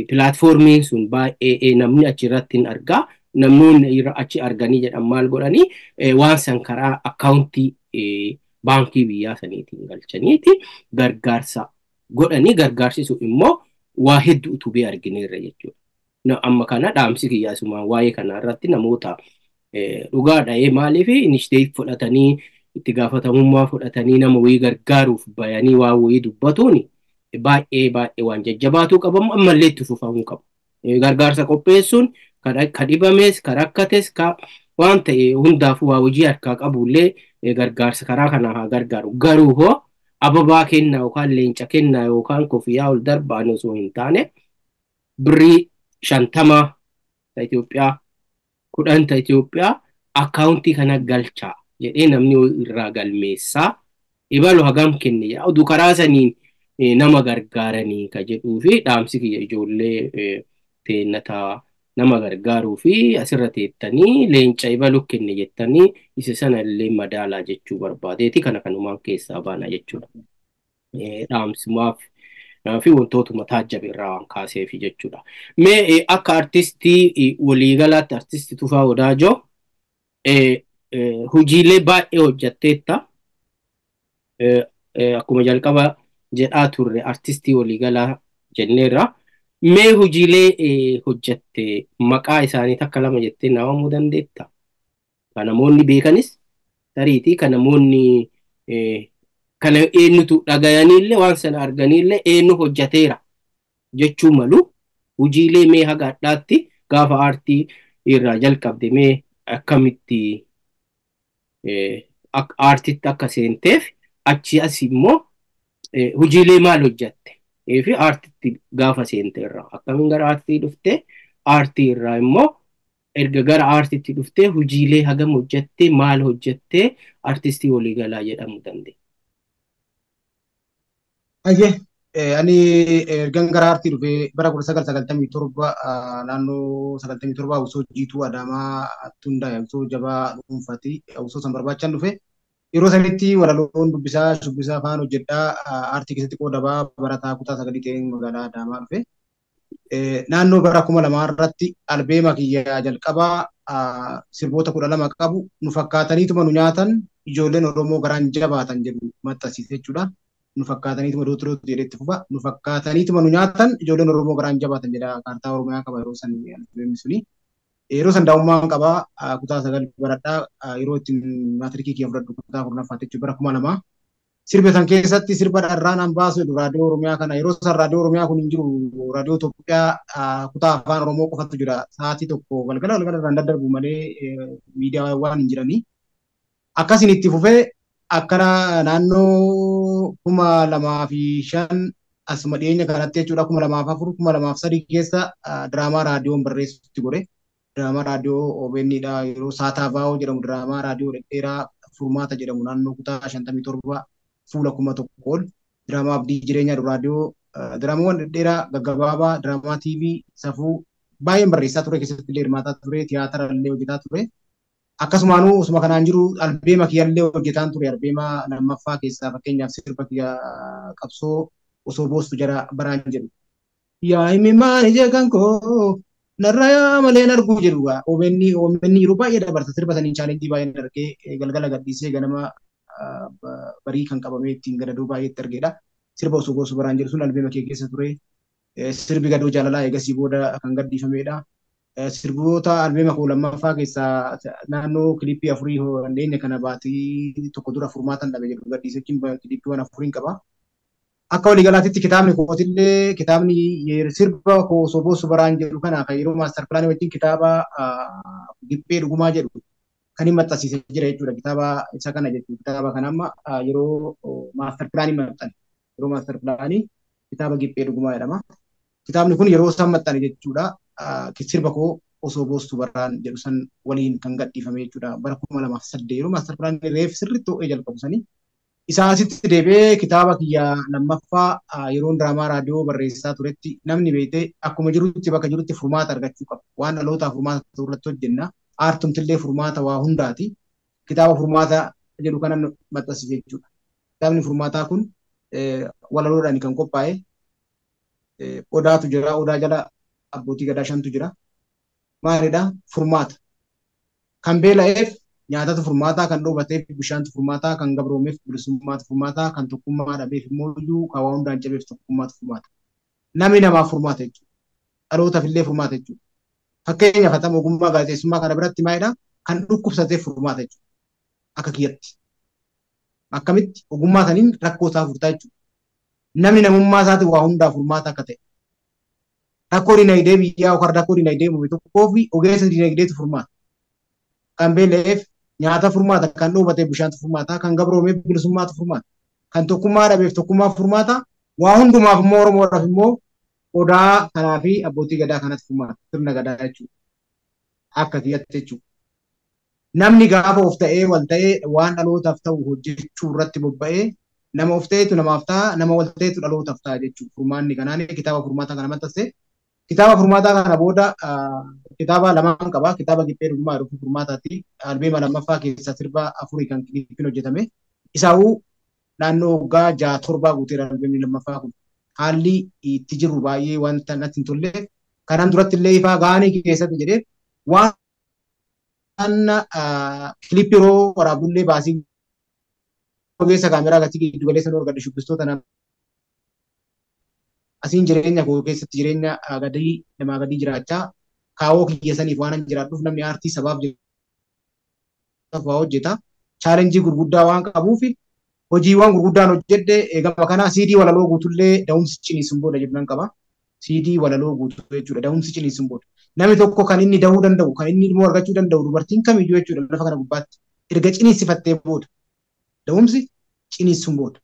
pilaatfoormiin sun baay'ee namni achirratti hin argaa namoonni achi arganii jedhan maal godhanii waan san karaa akkaawuntii baankii biyyaa saniitiin galchaniiti gargaarsa godhanii gargaarsisu immoo waa hedduu utubee argineerra jechuudha. Amma kana dhaamsi kiyyaasumaan waa'ee kana irratti namoota dhugaadha maaliif initiative fudhatanii itti gaafatamummaa fudhatanii nama wayii gargaaruuf bayanii waa wayii dubbatuun baay'ee waan jajjabaatuu qabamu ammallee itti fufamuu qabu. Gargaarsa qopheessuun ka dhibames ka rakkates ka waan ta'e hundaafuu waa hojii harkaa qabullee gargaarsa karaa kanaa haa gargaaru. Garuu hoo ababaa kennaa yookaan leenca kennaa yookaan kofiyyaa ol darbaan osoo hin taane birrii 50 Itoophiyaa 10 Itoophiyaa akkaawuntii kana galchaa jedhee namni irraa galmeessaa ibalu hagam kenne jedha. Oduu karaa saniin nama gargaaranii ka jedhuu fi dhaamsi kiyya ijoollee teennataa nama gargaaruu fi asirra teettanii leenca ibalu kenne jettanii isa sana illee madaalaa jechuu barbaadeeti kana kanumaan keessaa baana jechuudha. Dhaamsumaaf fi wantootuma taajjabe irraa waan kaaseef jechuudha. Mee akka artistii waliigalaatti artistii Tufaa Wadaajoo hojiilee baay'ee hojjetteetta. Akkuma jalqaba jedhaa turre artistii waliigalaa jenneerra. Mee hojiilee hojjette maqaa isaanii takka lama jettee naamuu dandeetta? Kan namoonni beekanis tariitii kan namoonni kana eenyutu dhagayaniillee waan sana arganiillee eenyu hojjeteera jechuu malu hojiilee mee haga addaatti gaafa aartii irraa jalqabde mee akkamitti aartiitti akka seenteef achi as immoo hojiilee maal hojjette fi aartiitti gaafa seenteerra akkamiin gara aartii dhufte aartii irraa immoo erga gara aartiitti dhufte hojiilee hagam hojjette maal hojjette artistii waliigalaa jedhamuu dandeenya. Ani ergan gara aartii dhufee bara 1997 naannoo 97 osoo jiituu Adaamaa hundaa'e osoo jabaa dhuunfati osoo san barbaachan dhufe yeroo sanitti walaloon dubbisaa shubbisaa afaan hojjedhaa aartii keessatti qoodabaa barataa kutaa 9 ta'een magaalaa Adaamaa dhufe. Naannoo bara 2000 irratti albeema kiyyaa jalqabaa sirboota 12 qabu nu fakkaataniituma nu nyaatan ijoolleen Oromoo garaan jabaatan jedhu maxxansiise jechuudha. Nu fakkaataniituma dootiroo jedhetti fufa nu fakkaataniituma nu nyaatan ijoolleen Oromoo garaan jabaatan jedha kaartaa Oromiyaa qaba yeroo san suni. Yeroo san daa'ummaan qabaa kutaa 9 baradhaa yeroo itti maatirikii kiyya fudhadhu kutaa 4ffaatti jechuudha bara 2000 sirba san keessatti sirba dharraan hambaasu raadiyoo Oromiyaa kana yeroo san raadiyoo Oromiyaa kun hin jiru raadiyoo Itoophiyaa kutaa afaan Oromoo qofatu jira sa'aatii tokko galgala irraan daddarbu malee miidiyaa waan hin jiranii. Akkasiin itti fufee akkana naannoo 2005 asuma dhiyeenya kanatti jechuudha 2004 2003 keessa diraamaa raadiyoon barreessutti godhe. Diraamaa raadiyoo OBN'dha yeroo Saataavaa'oo jedhamu diraamaa raadiyoo dhedheeraa furmaata jedhamu naannoo kutaa 57 fuula 1000 ol diraamaa abdii jireenya raadiyoo diraamaawwan dhedheeraa gaggabaabaa diraamaa TV safuu baay'een barreessaa ture keessatti illee hirmaataa ture tiyaatara illee hojjetaa ture. Akkasumaanuu osuma kanaan jiru albeema kiyyaallee hojjetaan ture albeema lammaffaa keessaa fakkeenyaaf sirba kiyya qabsoo osoo boostu jara baraan jedhu. Yaa himimaan ija kan koo narraa malee arguu jedhuga OBN yeroo baay'ee dabarsa sirba saniin chaalenjii baay'een argee galgala gadhiisee ganama barii kan qabamee ittiin gadadoo baay'eetti argeedha. Sirba osoo boostu baraan jedhu sun albeema kee keessa ture. Sirbi gadoo jaalalaa eegasii booda kan gadhiifameedha. Sirboota albeema koo lammaffaa keessaa naannoo kilippii 4 dhiyeenya kana baatii tokko dura furmaatan dhabe jedhu gadhiisachuun kilippiiwwan 4 qaba. Akka waliigalaatti kitaabni kootillee kitaabni sirba koo osoo boostu baraan jedhu kana kan yeroo maastar pilaanii wajjin kitaaba giphee dhugumaa jedhu kan hin maxxansiise jira jechuudha. Kitaaba isa kana jechuudha. Kitaaba kana amma yeroo maastar pilaanii maxxane yeroo maastar pilaanii kitaaba giphee dhugumaa jedhama. Kitaabni kun yeroo isaan maxxane jechuudha. Sirba koo osoo boostu baraan jedhu san waliin kan gadhiifame jechuudha. Bara 2008 yeroo maastar pilaanii reef sirriitti ho'ee jalqabu sanii. Isaa asitti deebi'ee kitaaba kiyya lammaffaa yeroon diraamaa raadiyoo barreessaa turetti namni beekte akkuma jirutti bakka jirutti furmaata argachuu qaba. Waan dhalootaa furmaata irratti hojjenna. Aartumtillee furmaata waa hundaati. Kitaaba furmaata jedhu kanan maxxansiise jechuudha. Kitaabni furmaataa kun walaloodhaan kan qophaa'e. Odaatu jira. Odaa jala abbootii gadaa 5tu jira. Maalidhaa? Furmaata. Kan beela'eef nyaatatu furmaataa, kan dhoobateef bishaantu furmaataa, kan gabroomeef bilisummaatu furmaataa, kan tokkummaa dhabeef immoo iyyuu kan waa hundaan cabeef tokkummaatu furmaata. Namni namaaf furmaata jechuudha. Dhalootaaf illee furmaata jechuudha. Fakkeenyaaf hatama ogummaa gaazexeessummaa kana biratti maalidhaa? Kan dhukkubsateef furmaata jechuudha. Akka kiyyatti. Akkamitti ogummaa saniin rakkoo isaa furtaa jechuudha. Namni namummaa isaatiin waa hundaa furmaata akka ta'e. Rakkoo dinagdee biyyaa yookaan rakkoo dinagdee uume tokkoo fi ogeessa dinagdeetu furmaata. Kan beela'eef nyaata furmaata, kan dhoobateef bishaantu furmaata, kan gabroomeef bilisummaatu furmaata, kan tokkummaa dhabeef tokkummaa furmaata, waa hundumaaf immoo Oromoodhaaf immoo odaa kanaa fi abbootii gadaa kanatti furmaata. Sirna gadaa jechuudha. Akka kiyyatti jechuudha. Namni gaafa of ta'ee wal ta'ee waan dhalootaaf ta'u hojjechuu irratti bobba'ee nama of ta'etu namaaf ta'a, nama wal ta'etu dhalootaaf ta'a jechuudha. Furmaanni kanaan kitaaba furmaataa kana maxxanse. Kitaaba furmaataa kana booda kitaaba lamaan qaba. Kitaaba giphee dhugumaa jedhu furmaataatti albeema lammaffaa keessaa sirba 4 kan kilippiin hojjetame. Isaawuu naannoo waggaa 6-7 guuteera albeemni lammaffaa kun. Haalli itti jiru baay'ee wanta natti hin tolle. Kanaan duratti illee ifaa gaanii keessatti jedhee waan kilippii yeroo waraabullee baasii ogeessa kaameraa gati giddu galeessa nu argadde shubbistoota nama. Asiin jireenya koo keessatti jireenya gadii namaa gadii jiraachaa kaawoo kiyyasaniif waan jiraadhuuf namni aartii sabaaf waa hojjeta. Chaalenjii gurguddaa waan qabuuf hojiiwwan gurguddaan hojjedhe eegama kana CD walaloo guutullee da'umsi ciniisuun booda jedhu nan qaba. CD walaloo guutuu jechuudha da'umsi ciniisuun booda. Namni tokko kan inni da'uu danda'u kan inni immoo argachuu danda'u dubartiin kamiyyuu jechuudha lafa kana gubbaatti erga ciniinsifattee booda da'umsi ciniisuun booda.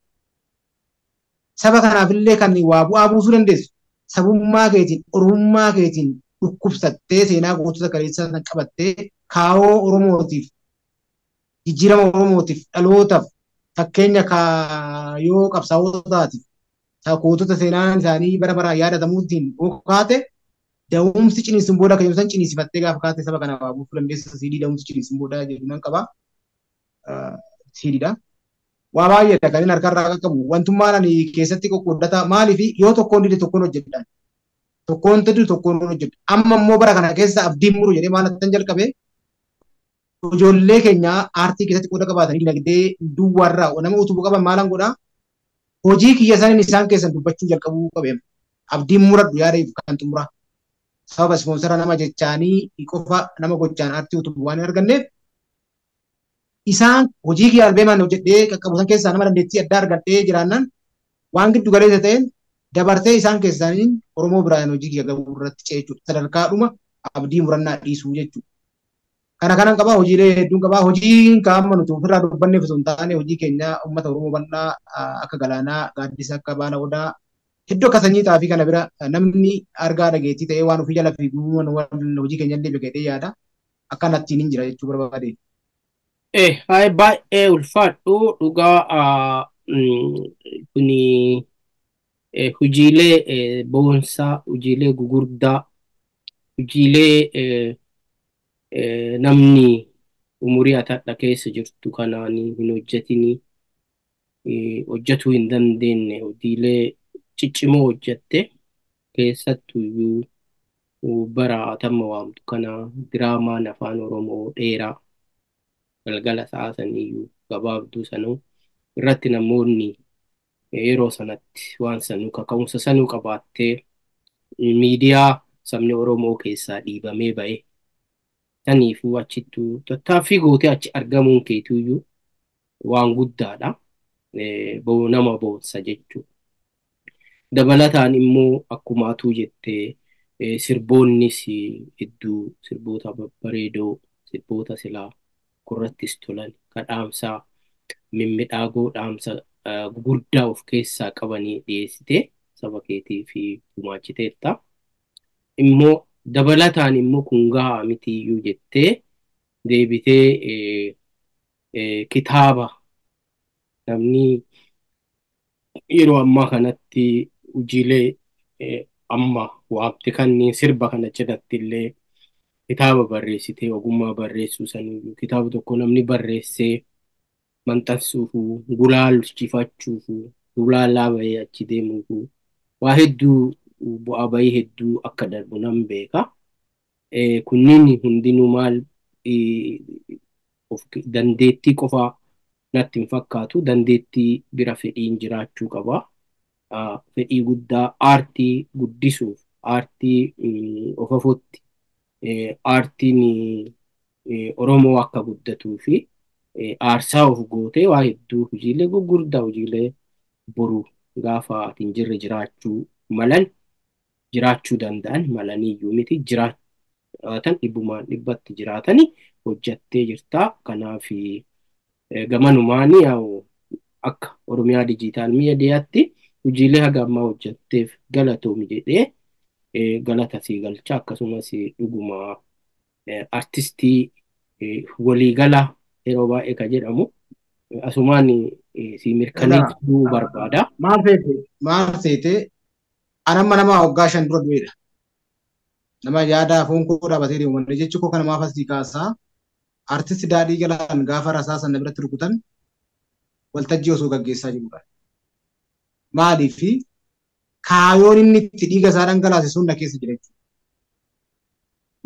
Saba kanaafillee kan waa bu'aa buusuu dandeessu sabummaa keetiin oromummaa keetiin dhukkubsattee seenaa gootota kaleessaa kan qabattee kaawoo Oromootiif jijjiirama Oromootiif dhalootaaf fakkeenya yoo qabsaa'ootaatiif gootota seenaan isaanii bara baraan yaadatamuutiin kaate da'umsi ciniisuun booda kan yoomsan ciniinsifattee gaafa kaate saba kana waa buusuu dandeessa. CD da'umsi ciniisuun booda jedhu nan qaba. CDdha. Waa baay'eedha kan inni harkarraa qabu. Wantummaan ani keessatti qoqqooddataa maaliif yoo tokkoon dide tokkoon hojjedhaan. Tokkoon tadu tokkoon hojjedha. Amma immoo bara kana keessa abdiin muru jedhee maal attan jalqabe ijoollee keenya aartii keessatti qooda qabaatanii dinagdee duwwaarraa nama utubuu qaban maalan godhaa hojii kiyya isaaniin isaan keessan dubbachuu jalqabuu qabeem. Abdiin muradhu yaada kan xumuraa. Sababa ispoonsara nama jechaanii qofa nama gochaan aartii utubuu waan hin arganneef isaan hojii kee albeemaan hojjedhee qaqqabuusan keessaa nama dandeettii addaa argadhee jiraannan waan giddu galeessa ta'een dabartee isaan keessaaniin Oromoo biraan hojii kee gabuu irratti ceechuudha. Sadarkaadhuma abdii murannaa dhiisuu jechuudha. Kana qabaa hojiilee hedduun qabaa. Hojiin kaa'amma nuti ofirraa dubbanneef osoo hin taane hojii keenya uummata Oromoo bal'aa akka Galaanaa, Gaaddisa, akka Baana Odaa hedduu akka sanyii xaafii kana bira namni argaa dhageettii ta'ee waan ofii jala fiiguu hojii keenya illee beekatee yaada. Akka nattiin hin jira jechuu barbaade. Hai baay'ee ulfaadhu dhugaa kuni hojiilee boonsaa, hojiilee gugurdaa, hojiilee namni umurii atadha keessa jirtu kanaan hin hojjetini hojjetuu hin dandeenye hojiilee ciccimoo hojjette keessattuu bara atamma waamtu kana diraamaan afaan Oromoo dheeraa galgala sa'a saniyyuu gabaabduu sanuu irratti namoonni yeroo sanatti waan sanuu kaka'umsa sanuu qabaattee miidiyaa sabni Oromoo keessaa dhiibamee ba'e. Saniifuu achittuu tattaaffii gootee achi argamuun keetiyyuu waan guddaadha. Nama boonsa jechuudha. Dabalataan immoo akkumaatuu jettee sirboonnis hedduu sirboota babbareedoo sirboota silaa gurrattis tolan kadhaamsaa mimmidhaagoo dhaamsa gurguddaa of keessaa qabanii dhiyeessitee saba keetii fi gumaachiteetta. Immoo dabalataan immoo kun gahaa mitiyyuu jettee deebitee kitaaba namni yeroo ammaa kanatti hojiilee amma waamte kanneen sirba kana jalatti illee kitaaba barreessitee ogummaa barreessuu saniyyuu kitaaba tokko namni barreessee maxxansuufu gulaalchifachuufu gulaalaa bahee achi deemuufu waa hedduu bu'aa bahii hedduu akka darbu nan beeka. Kunniin hundinuu maal dandeettii qofaa natti hin fakkaatu dandeettii bira fedhiin jiraachuu qaba. Fedhii guddaa aartii guddisuuf aartii ofafotti aartiin Oromoo akka guddatuu fi aarsaa of gootee waa hedduu hojiilee gurguddaa hojiilee boru gaafa atiin jirre jiraachuu malan jiraachuu danda'an malaniyyuu miti jiraatan dhibbumaan dhibbatti jiraatanii hojjattee jirtaa. Kanaaf gamanumaanii akka Oromiyaa Dijiitaal Miidiyaatti hojiilee haga ammaa hojjatteef galatoomi jedhee galata sii galcha. Akkasumas dhuguma artistii waliigala yeroo baay'ee ka jedhamu asumaan si mirkaneessuu barbaada. Maal seete anamma nama waggaa 5 dura du'edha. Nama yaada foon koo dhaabatee deemu jechuun koo kana maaf asii kaasaa artisti Daadhii Galaan gaafa rasaasan biratti rukutan waltajjii osoo gaggeessaa jirudha. Maaliif kaayoon inni itti dhiiga isaa dhangalaase sun na keessa jira jechuudha.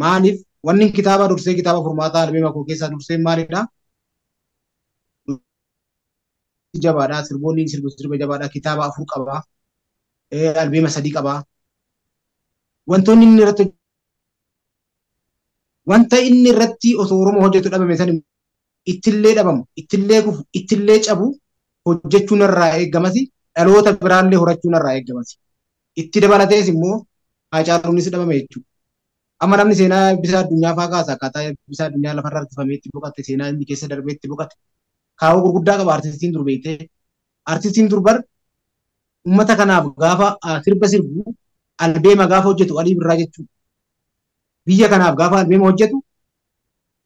Maaliif wanni kitaaba dursee kitaaba furmaataa albeema koo keessaa dursee maalidha? Jabaadhaa sirboonni sirba jabaadhaa kitaaba 4 qabaa. Albeema 3 qabaa. Wantoonni inni irratti wanta inni irratti osoo Oromoo hojjetu dhabame san ittillee dhabamu, ittillee kufu, ittillee cabu hojjechuun irraa eeggamasi, dhaloota biraallee horachuun irraa eeggamasi. Itti dabalatees immoo Haacaaluunis dhabame jechuudha. Amma namni seenaa eebbisa addunyaa fa'aa kaasa akkaataa eebbisa addunyaa lafarraa harkifamee itti boqotte seenaa inni keessa darbee itti boqotte kaawoo gurguddaa qaba artistiin dur beektee. Artistiin dur bar uummata kanaaf gaafa sirba sirbu albeema gaafa hojjetu Alii Birraa jechuudha. Biyya kanaaf gaafa albeema hojjetu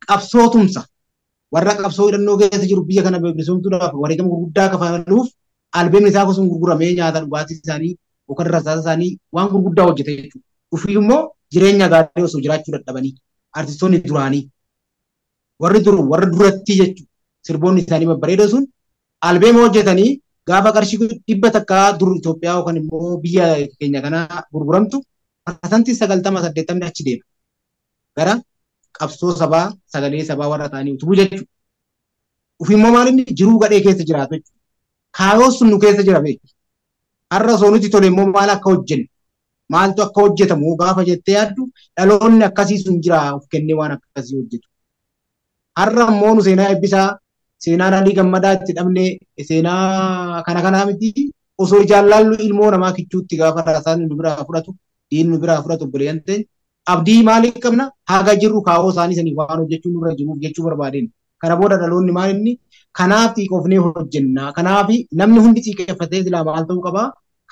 qabsoo tumsa. Warra qabsoo hidhannoo keessa jiru biyya kana bilisomsuudhaaf wareegama gurguddaa kafaluuf albeemni isaa gosuun gurguramee nyaata dhugaatii isaanii yookaan rasaasa isaanii waan gurguddaa hojjete jechuudha. Ufii immoo jireenya gaarii osoo jiraachuu dadhabanii artistoonni duraanii warri duratti jechuudha. Sirboonni isaanii babbareedoo sun albeema hojjetanii gaafa qarshii 100 dur Itoophiyaa yookaan immoo biyya keenya kana gurguramtu parsantii 90-80 achi deema. Gara qabsoo sabaa sagalee sabaa warra ta'anii utubuu jechuudha. Ufimmoo maalinni jiruu gadhee keessa jiraatu jechuudha. Kaayoo sun nu keessa jira beeku. Har'a osoo nuti tole immoo maal akka hojjennu maaltu akka hojjetamu gaafa jettee yaaddu dhaloonni akkasii sun jira of kennee waan akkasii hojjetu. Har'a immoo nu seenaa eebbisaa seenaan Alii Gammadaa itti dhabnee seenaa kanaa miti osoo jaallallu ilmoo namaa kichuutti gaafa raasaan nu biraa fudhatu diin nu biraa fudhatu obboleeyyan ta'e abdii maalii qabna haga jirru kaawoo isaanii sanii waan hojjechuun nurra jiru jechuu barbaadeen kana booda dhaloonni maal inni kanaaf xiiqofnee hojjenna kanaaf namni hundi xiiqeffatee silaa maal ta'uu qaba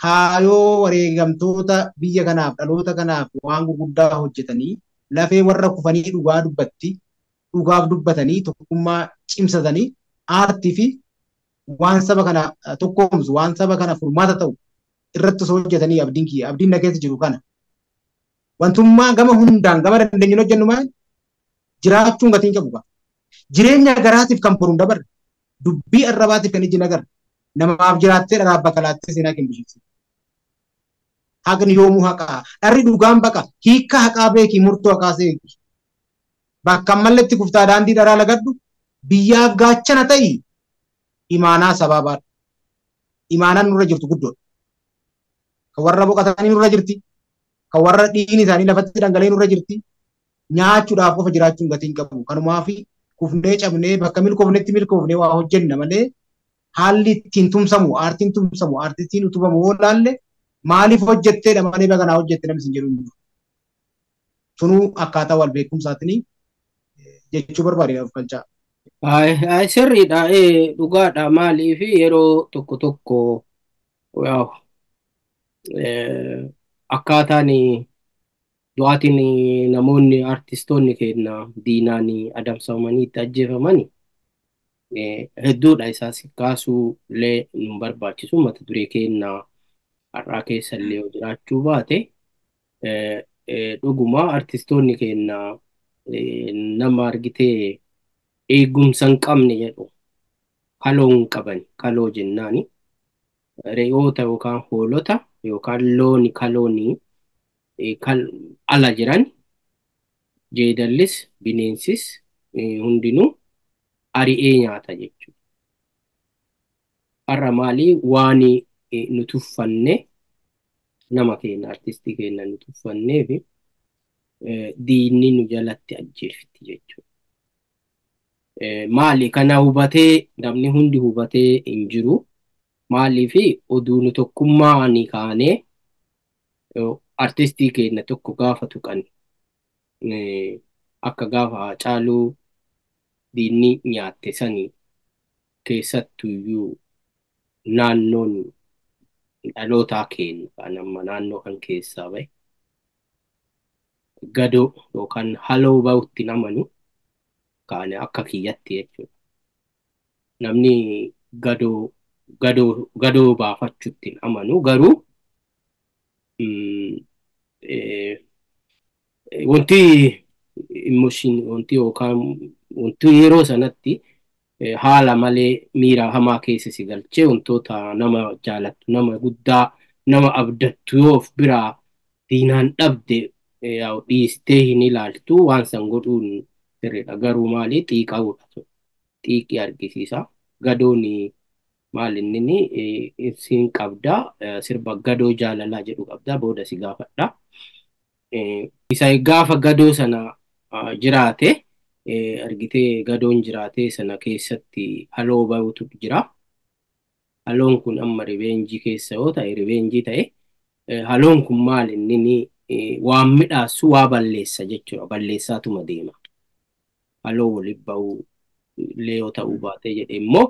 kaayoo wareegamtoota biyya kanaaf dhaloota kanaaf waan gurguddaa hojjetanii lafee warra kufanii dhugaaf dubbatanii tokkummaa cimsatanii aartii fi waan saba kana tokkoomsu waan saba kana furmaata ta'u irratti osoo hojjetanii abdiin na keessa jiru kana. Wantummaa gama hundaan gama dandeenyuun hojjennu maal jiraachuun gatiin qabu. Jireenya garaatiif kan furuun dabarre dubbii arrabaatiif kan iji nagarre namaaf jiraattee dharaaf bakka laattee seenaa kennu. Haqni yoomuu haqaa dharri dhugaan baqa hiikka haqaa beekii murtoo haqaa seeki. Bakka ammalletti kuftaa daandii dharaa lagadhu biyyaaf gaachana ta'i imaanaa sababaadha. Imaanaan nurra jirtu guddoodha. Kan warra boqotanii nurra jirti. Kan warra dhiigni isaanii lafatti dhangala'ee nurra jirti. Nyaachuudhaaf qofa jiraachuun gatiin qabu. Kanumaaf kufnee cabnee bakka milkoofnee waa hojjenna malee haalli ittiin tumsamu aartiin tumsamu aartistiin utubamu yoo laalle maaliif hojjetteedha malee baganaa hojjette namni sin jedhu. Sunuu akkaataa wal beekumsaatiin jechuu barbaadee falchaa. Sirriidha dhugaadha maaliif yeroo tokko akkaataan du'aatiin namoonni artistoonni keenya diinaan adamsamanii itti ajjeefamani hedduudha isaas kaasuullee nu barbaachisu mata duree keenya har'aa keessa illee jiraachuu baate dhuguma artistoonni keenya nama argitee eegumsa hin qabne jedhu kaloo hin qaban kaloo jennaani re'oota yookaan hoolota yookaan kaloonii ala jiran jeedallis bineensis hundinuu ari'ee nyaata jechuudha. Har'a maalii waan nu tuffanne nama keenya artistii keenya nu tuffannee fi diinni nu jalatti ajjeefti jechuudha. Maali kana hubatee namni hundi hubatee hin jiru. Maaliif oduu nu tokkummaa ni kaanee artistii keenya tokko gaafa tuqan akka gaafa Haacaaluu diinni nyaatte sanii keessattuyyuu naannoon dhalootaa keenya kan amma naannoo kan keessaa bahe gadoo yookaan haloo bahutti namanu kaan akka kiyyatti jechuudha. Namni gadoo baafachuutti amanu garuu wanti emotion wanti yookaan wanti yeroo sanatti haala malee miira hamaa keessa si galchee wantoota nama jaalattu nama guddaa nama abdattu yoo of biraa diinaan dhabde dhiistee hin ilaaltu waan san godhuun sirriidha. Garuu maali xiiqa'uudha. Xiiqii argisiisa. Gadooni maal inni siin qabda sirba gadoo jaalalaa jedhu qabda booda si gaafadha. Isa gaafa gadoo sana jiraate argitee gadoon jiraate sana keessatti haloo bahutu jira. Haloon kun amma riveenjii keessa yoo ta'e riveenjii ta'e haloon kun maal inni waan midhaasu waa balleessa jechuudha. Balleessaatuma deema. Haloo waliif bahuu illee yoo ta'uu baate jedhe immoo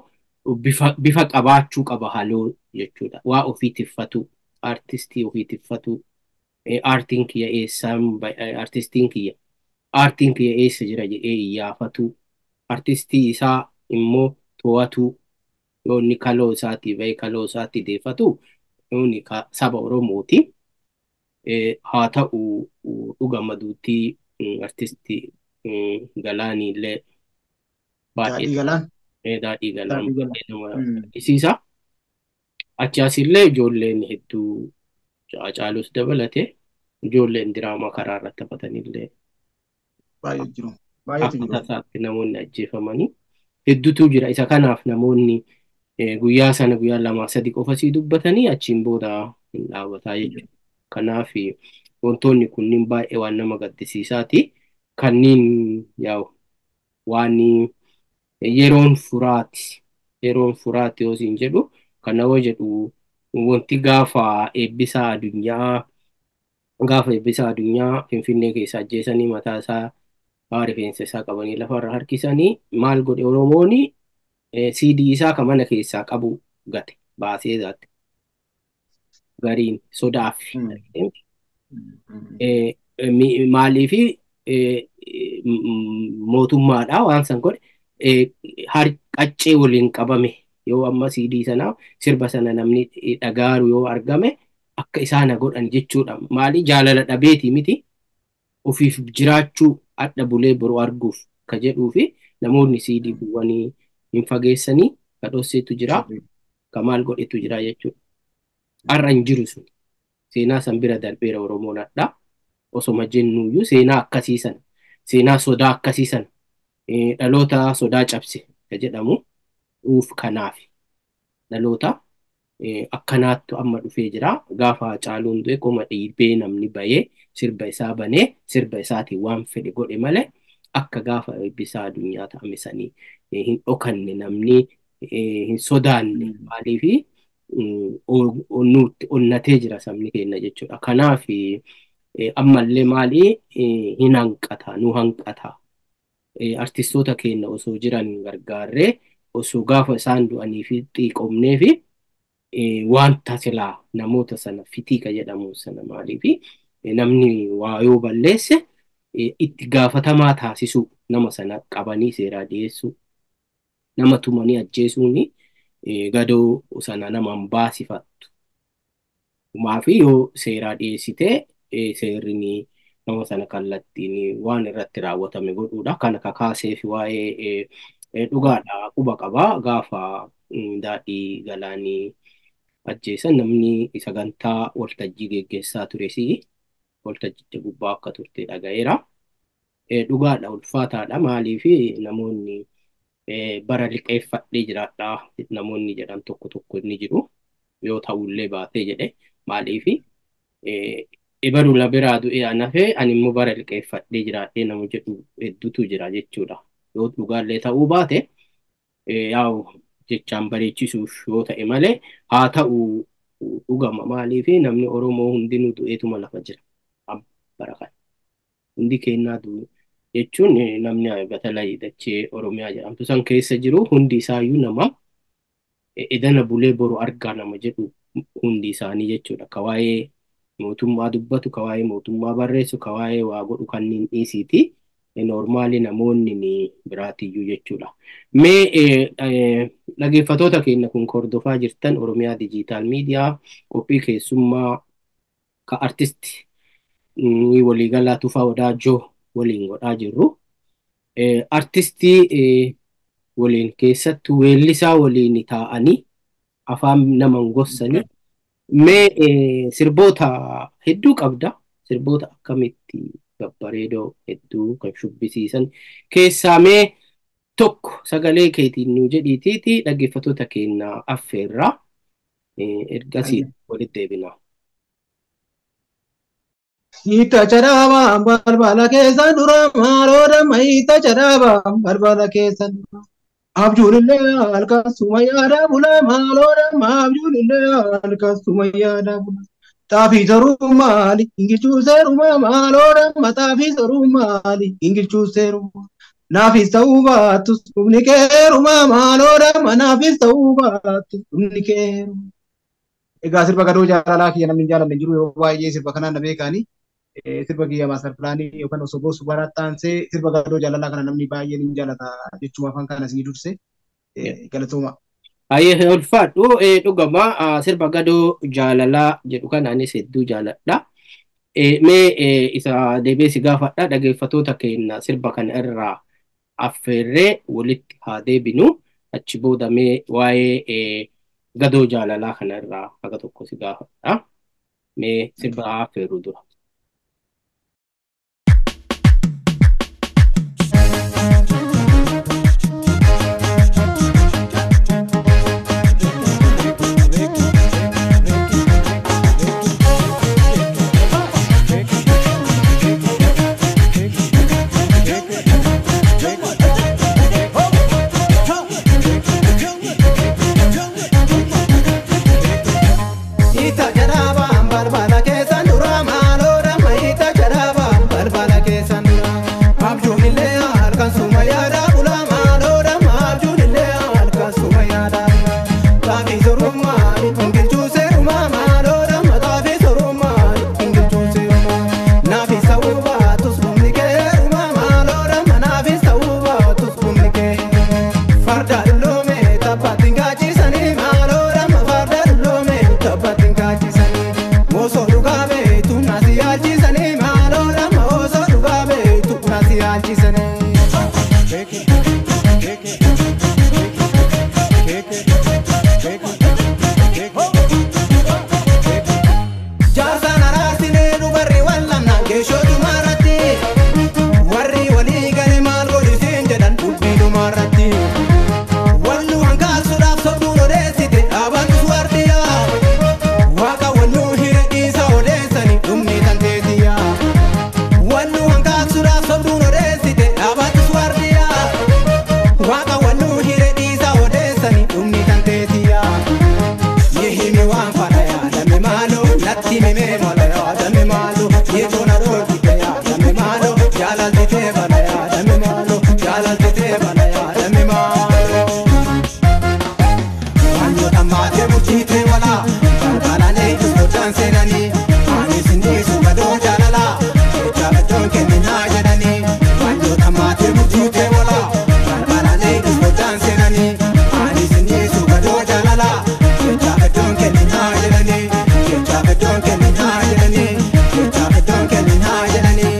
bifa qabaachuu qaba haloo jechuudha. Waa ofii tiffatu artistii ofii tiffatu aartiin kiyya eessaan artistiin kiyya aartiin kiyya eessa jira jedhee iyyaafatu artistii isaa immoo to'atu yoo inni kaloo isaatii bahee kaloo isaatti deeffatu inni saba Oromooti. Haa ta'u dhugamaduutti artistii Galaanii illee baay'ee daadhii galaan nama argisiisa. Achi asillee ijoolleen hedduu Haacaaluus dabalate ijoolleen diraamaa karaa irratti taphatanillee baay'ee jiru. Akka isaatti namoonni ajjeefamanii hedduutu jira. Isa kanaaf namoonni guyyaa sana guyyaa 2-3 qofa sii dubbatanii achiin booda hin dhaabataa jechuudha. Kanaaf wantoonni kunniin baay'ee waan nama gaddisiisaati. Kanneen waan yeroon furaati. Yeroon furaati yoo siin jedhu kana yoo jedhu wanti gaafa eebbisaa addunyaa Finfinnee keessa ajjeesanii mataa isaa rifeensa isaa qabanii lafarra harkisanii maal godhe Oromoon CD isaa kan mana keessaa qabu gate baasee gate gariin sodaaf maaliif mootummaadha waan san godhe qaccee waliin qabame yoo amma CD sana sirba sana namni dhagaaru yoo argame akka isaan godhan jechuudha. Maali jaalala dhabeeti miti ofiif jiraachuu adda bulee biroo arguuf ka jedhuu fi namoonni CD bu'anii hin fageessanii ka dhosseetu jira ka maal godhetu jira jechuudha. Har'a hin jiru sun seenaa san bira darbeera Oromoon adda osoma jennuuyyuu seenaa akkasiisan seenaa sodaa akkasiisan dhaloota sodaa cabse ka jedhamu kanaaf dhaloota akkanaattu amma dhufee jira gaafa Hacaaluun du'e qoma dhiibbee namni bahee sirba isaa banee sirba isaatiin waan fedhe godhe malee akka gaafa eebbisaa addunyaa ta'amsanii hin dhokanne namni hin sodaanne maaliif onnatee jira sabni keenya jechuudha. Kanaaf ammallee maali hin hanqata nu hanqata artistoota keenya osoo jiran gargaarree osoo gaafa isaan du'anii fi xiiqomnee fi wanta silaa namoota sana fitiika jedhamu sana maaliif namni waa yoo balleesse itti gaafatamaa taasisu nama sana qabanii seeraa dhiyeessu nama tumanii ajjeesuun gadoo sana naman baasifattu. Maafi yoo seeraa dhiyeessite seerri nama sana kallattiin waan irratti raawwatame godhuudha. Kana kakaaseef waa'ee dhugaadha quba qaba gaafa daadhii galaanii ajjeesan namni sagantaa waltajjii geggeessaa turesi waltajjicha gubbaa akka turte dhagayeera. Dhugaadha ulfaataadha maaliif namoonni bara liqeeffadhee jiraadha namoonni jedhan tokko ni jiru yoo ta'ullee baatee jedhe maaliif ibaru la biraa du'e anafe ani immoo bara liqeeffadhee jiraadhee nama jedhu hedduutu jira jechuudha. Yoo dhugaallee ta'uu baate yaa'u jechaan bareechisuuf yoo ta'e malee haa ta'u dhugama maaliif namni Oromoo hundinuu du'eetuma lafa jira. Barakan hundi kennaa du'e jechuun namni batalaa dachee Oromiyaa jedhamtu san keessa jiru hundi isaayyuu nama edana bulee boru argaa nama jedhu hundi isaanii jechuudha. Kawaayee mootummaa dubbatu kawaayee mootummaa barreessu kawaayee waa godhu kanneen dhiisiiti normaali namoonni ni biraatiyyuu jechuudha. Mee dhaggeeffatoota keenya kun hordofaa jirtan Oromiyaa Dijiitaal Miidiyaa qophii keessummaa ka artisti waliigalaa Tufaa Wadaajoo waliin godhaa jirru. Artistii waliin keessattuu weellisaa waliin taa'anii afaan naman gossanii mee sirboota hedduu qabda. Sirboota akkamitti babbareedoo hedduu kan shubbisiisan keessaa mee tokko sagalee keetiin nu jedhiitiiti dhaggeeffatoota keenya affeerraa ergasii walitti deebinaa. Ita charaaba barbala keessa dura maalooda mayita charaaba barbala keessa dura abjuulillee halkan sumayyaadha bula maalooda abjuulillee halkan sumayyaadha bula xaafii saruu maali ingilchuu seeruma maalooda maxaafii saruu maali ingilchuu seeruma naafis ta'uu baattus dhumni keeruma maalooda manaafis ta'uu baattus dhumni keeruma. Egaa sirba gadoo jaalalaa kiyya namni jaalanne jiru yoo baay'ee sirba kanaan na beekanii. Sirba kiyya maastar pilaanii yookaan osoo boosu barattaansee sirba gadoo jaalalaa kana namni baay'een ni jaalata jechuun afaan kana isin durse galatooma. Ayyee ulfaadhu dhugama sirba gadoo jaalalaa jedhu kanaanis hedduu jaaladha. Mee isa deebiisi gaafadha dhaggeeffatoota keenya sirba kana irraa affeerree walitti haa deebinu achi booda mee waa'ee gadoo jaalalaa kana irraa haga tokko si gaafadha. Mee sirba haa affeerru dura. Jaarsan araarsinee dubarri wallamnaan geeshoo dhumarratti warri walii gale maal godhisiin jedhan dubbii dhumarratti wallu hankaasuudhaaf sobduun odeessite dhaabatus wardiyaa waaqa walluu hire dhiisa odeessani dhumni tanteetiyaa wallu hankaasuudhaaf sobduun odeessite dhaabatus wardiyaa waaqa walluu hire dhiisa odeessani dhumni tanteetiyaa yehimi waan fadha yaadame maaloo natti mimee mala yaadame maaloo yeetoona dhoortite yaadame maaloo jaalaltitee bala yaadame maaloo jaalaltitee bala yaadame maaloo wantoota maatee bulchiitee walaa balbalanee istoodhaan seenanii anis niisu gadoo jaalalaa jechaa gaddoon kenninaa jedhanii wantoota maatee bulchiitee walaa balbalanee istoodhaan seenanii anis niisu gadoo jaalalaa jechaa gaddoon kenninaa jedhanii jechaa gaddoon kenninaa jedhanii jechaa gaddoon kenninaa jedhanii.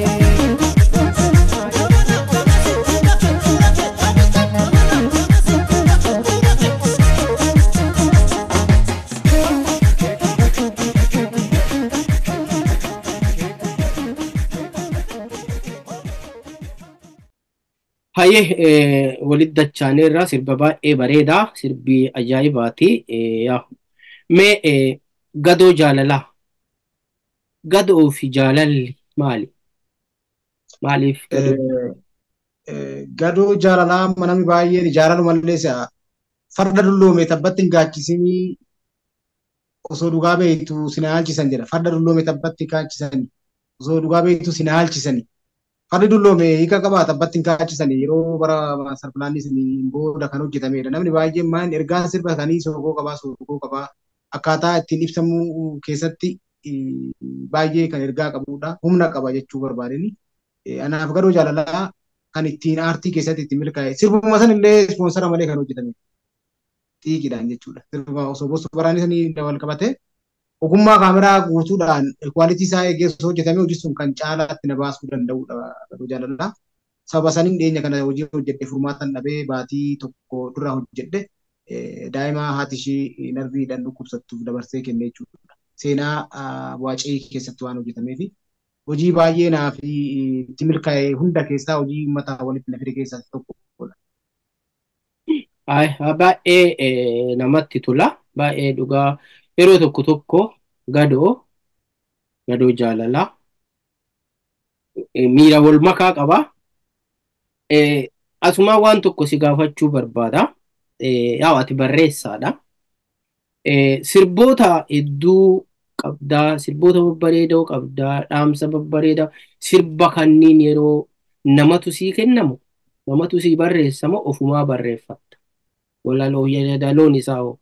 Hayyee walit dachaaneerra sirba baay'ee bareedaa sirbii ajaa'ibaati. Mee gadoo jaalalaa gadoo fi jaalalli maali? Maaliif gadoo? Gadoo jaalalaa namni baay'een jaalalumallee farda dulloome tabbatti hin gaachisinii osoo dhugaa beektu si na haalchisan jedha. Farda dulloome tabbatti hin gaachisanii osoo dhugaa beektu si na haalchisanii. Fardi dulloome hiika qabaa tabbatti hin gaachisanii yeroo bara sarpilaanni isin booda kan hojjetamedha. Namni baay'een maan ergaan sirba kanii soogoo qabaa akkaataa ittiin ibsamuu keessatti baay'ee kan ergaa qabudha. Humna qaba jechuu barbaadeni. Anaaf gadoo jaalalaa kan ittiin aartii keessatti ittiin milkaa'e. Sirbuma san illee ispoonsara malee kan hojjetame. Xiiqidhaan jechuudha. Sirba osoo bosu baraan isanii wal qabate ogummaa kaameraa guutuudhaan kwaalitii isaa eegee osoo hojjetame hojii sun kan caalaatti na baasuu danda'udha gadoo jaalalaa. Sababa saniin dhiyeenya kana hojii hojjedhe furmaatan dhabee baatii tokko dura hojjedhe daa'ima haati ishii narviidhaan dhukkubsattuuf dabarsee kenne jechuudha. Seenaa waacii keessatti waan hojjetameef hojii baay'ee naa fi itti milkaa'e hunda keessaa hojii uummataa walitti na fide keessaa tokkodha. Baay'ee namatti tola. Baay'ee dhugaa yeroo tokko tokko gadoo jaalalaa miira wal makaa qaba. Asuma waan tokko si gaafachuu barbaada. Yaa ati barreessaadha. Sirboota hedduu qabdaa, sirboota babbareedoo qabdaa, dhaamsa babbareedaa, sirba kanniin yeroo namatu sii kennamu, namatu sii barreessamu ofumaa barreeffatta. Walaloo yaadaloon isaa hoo.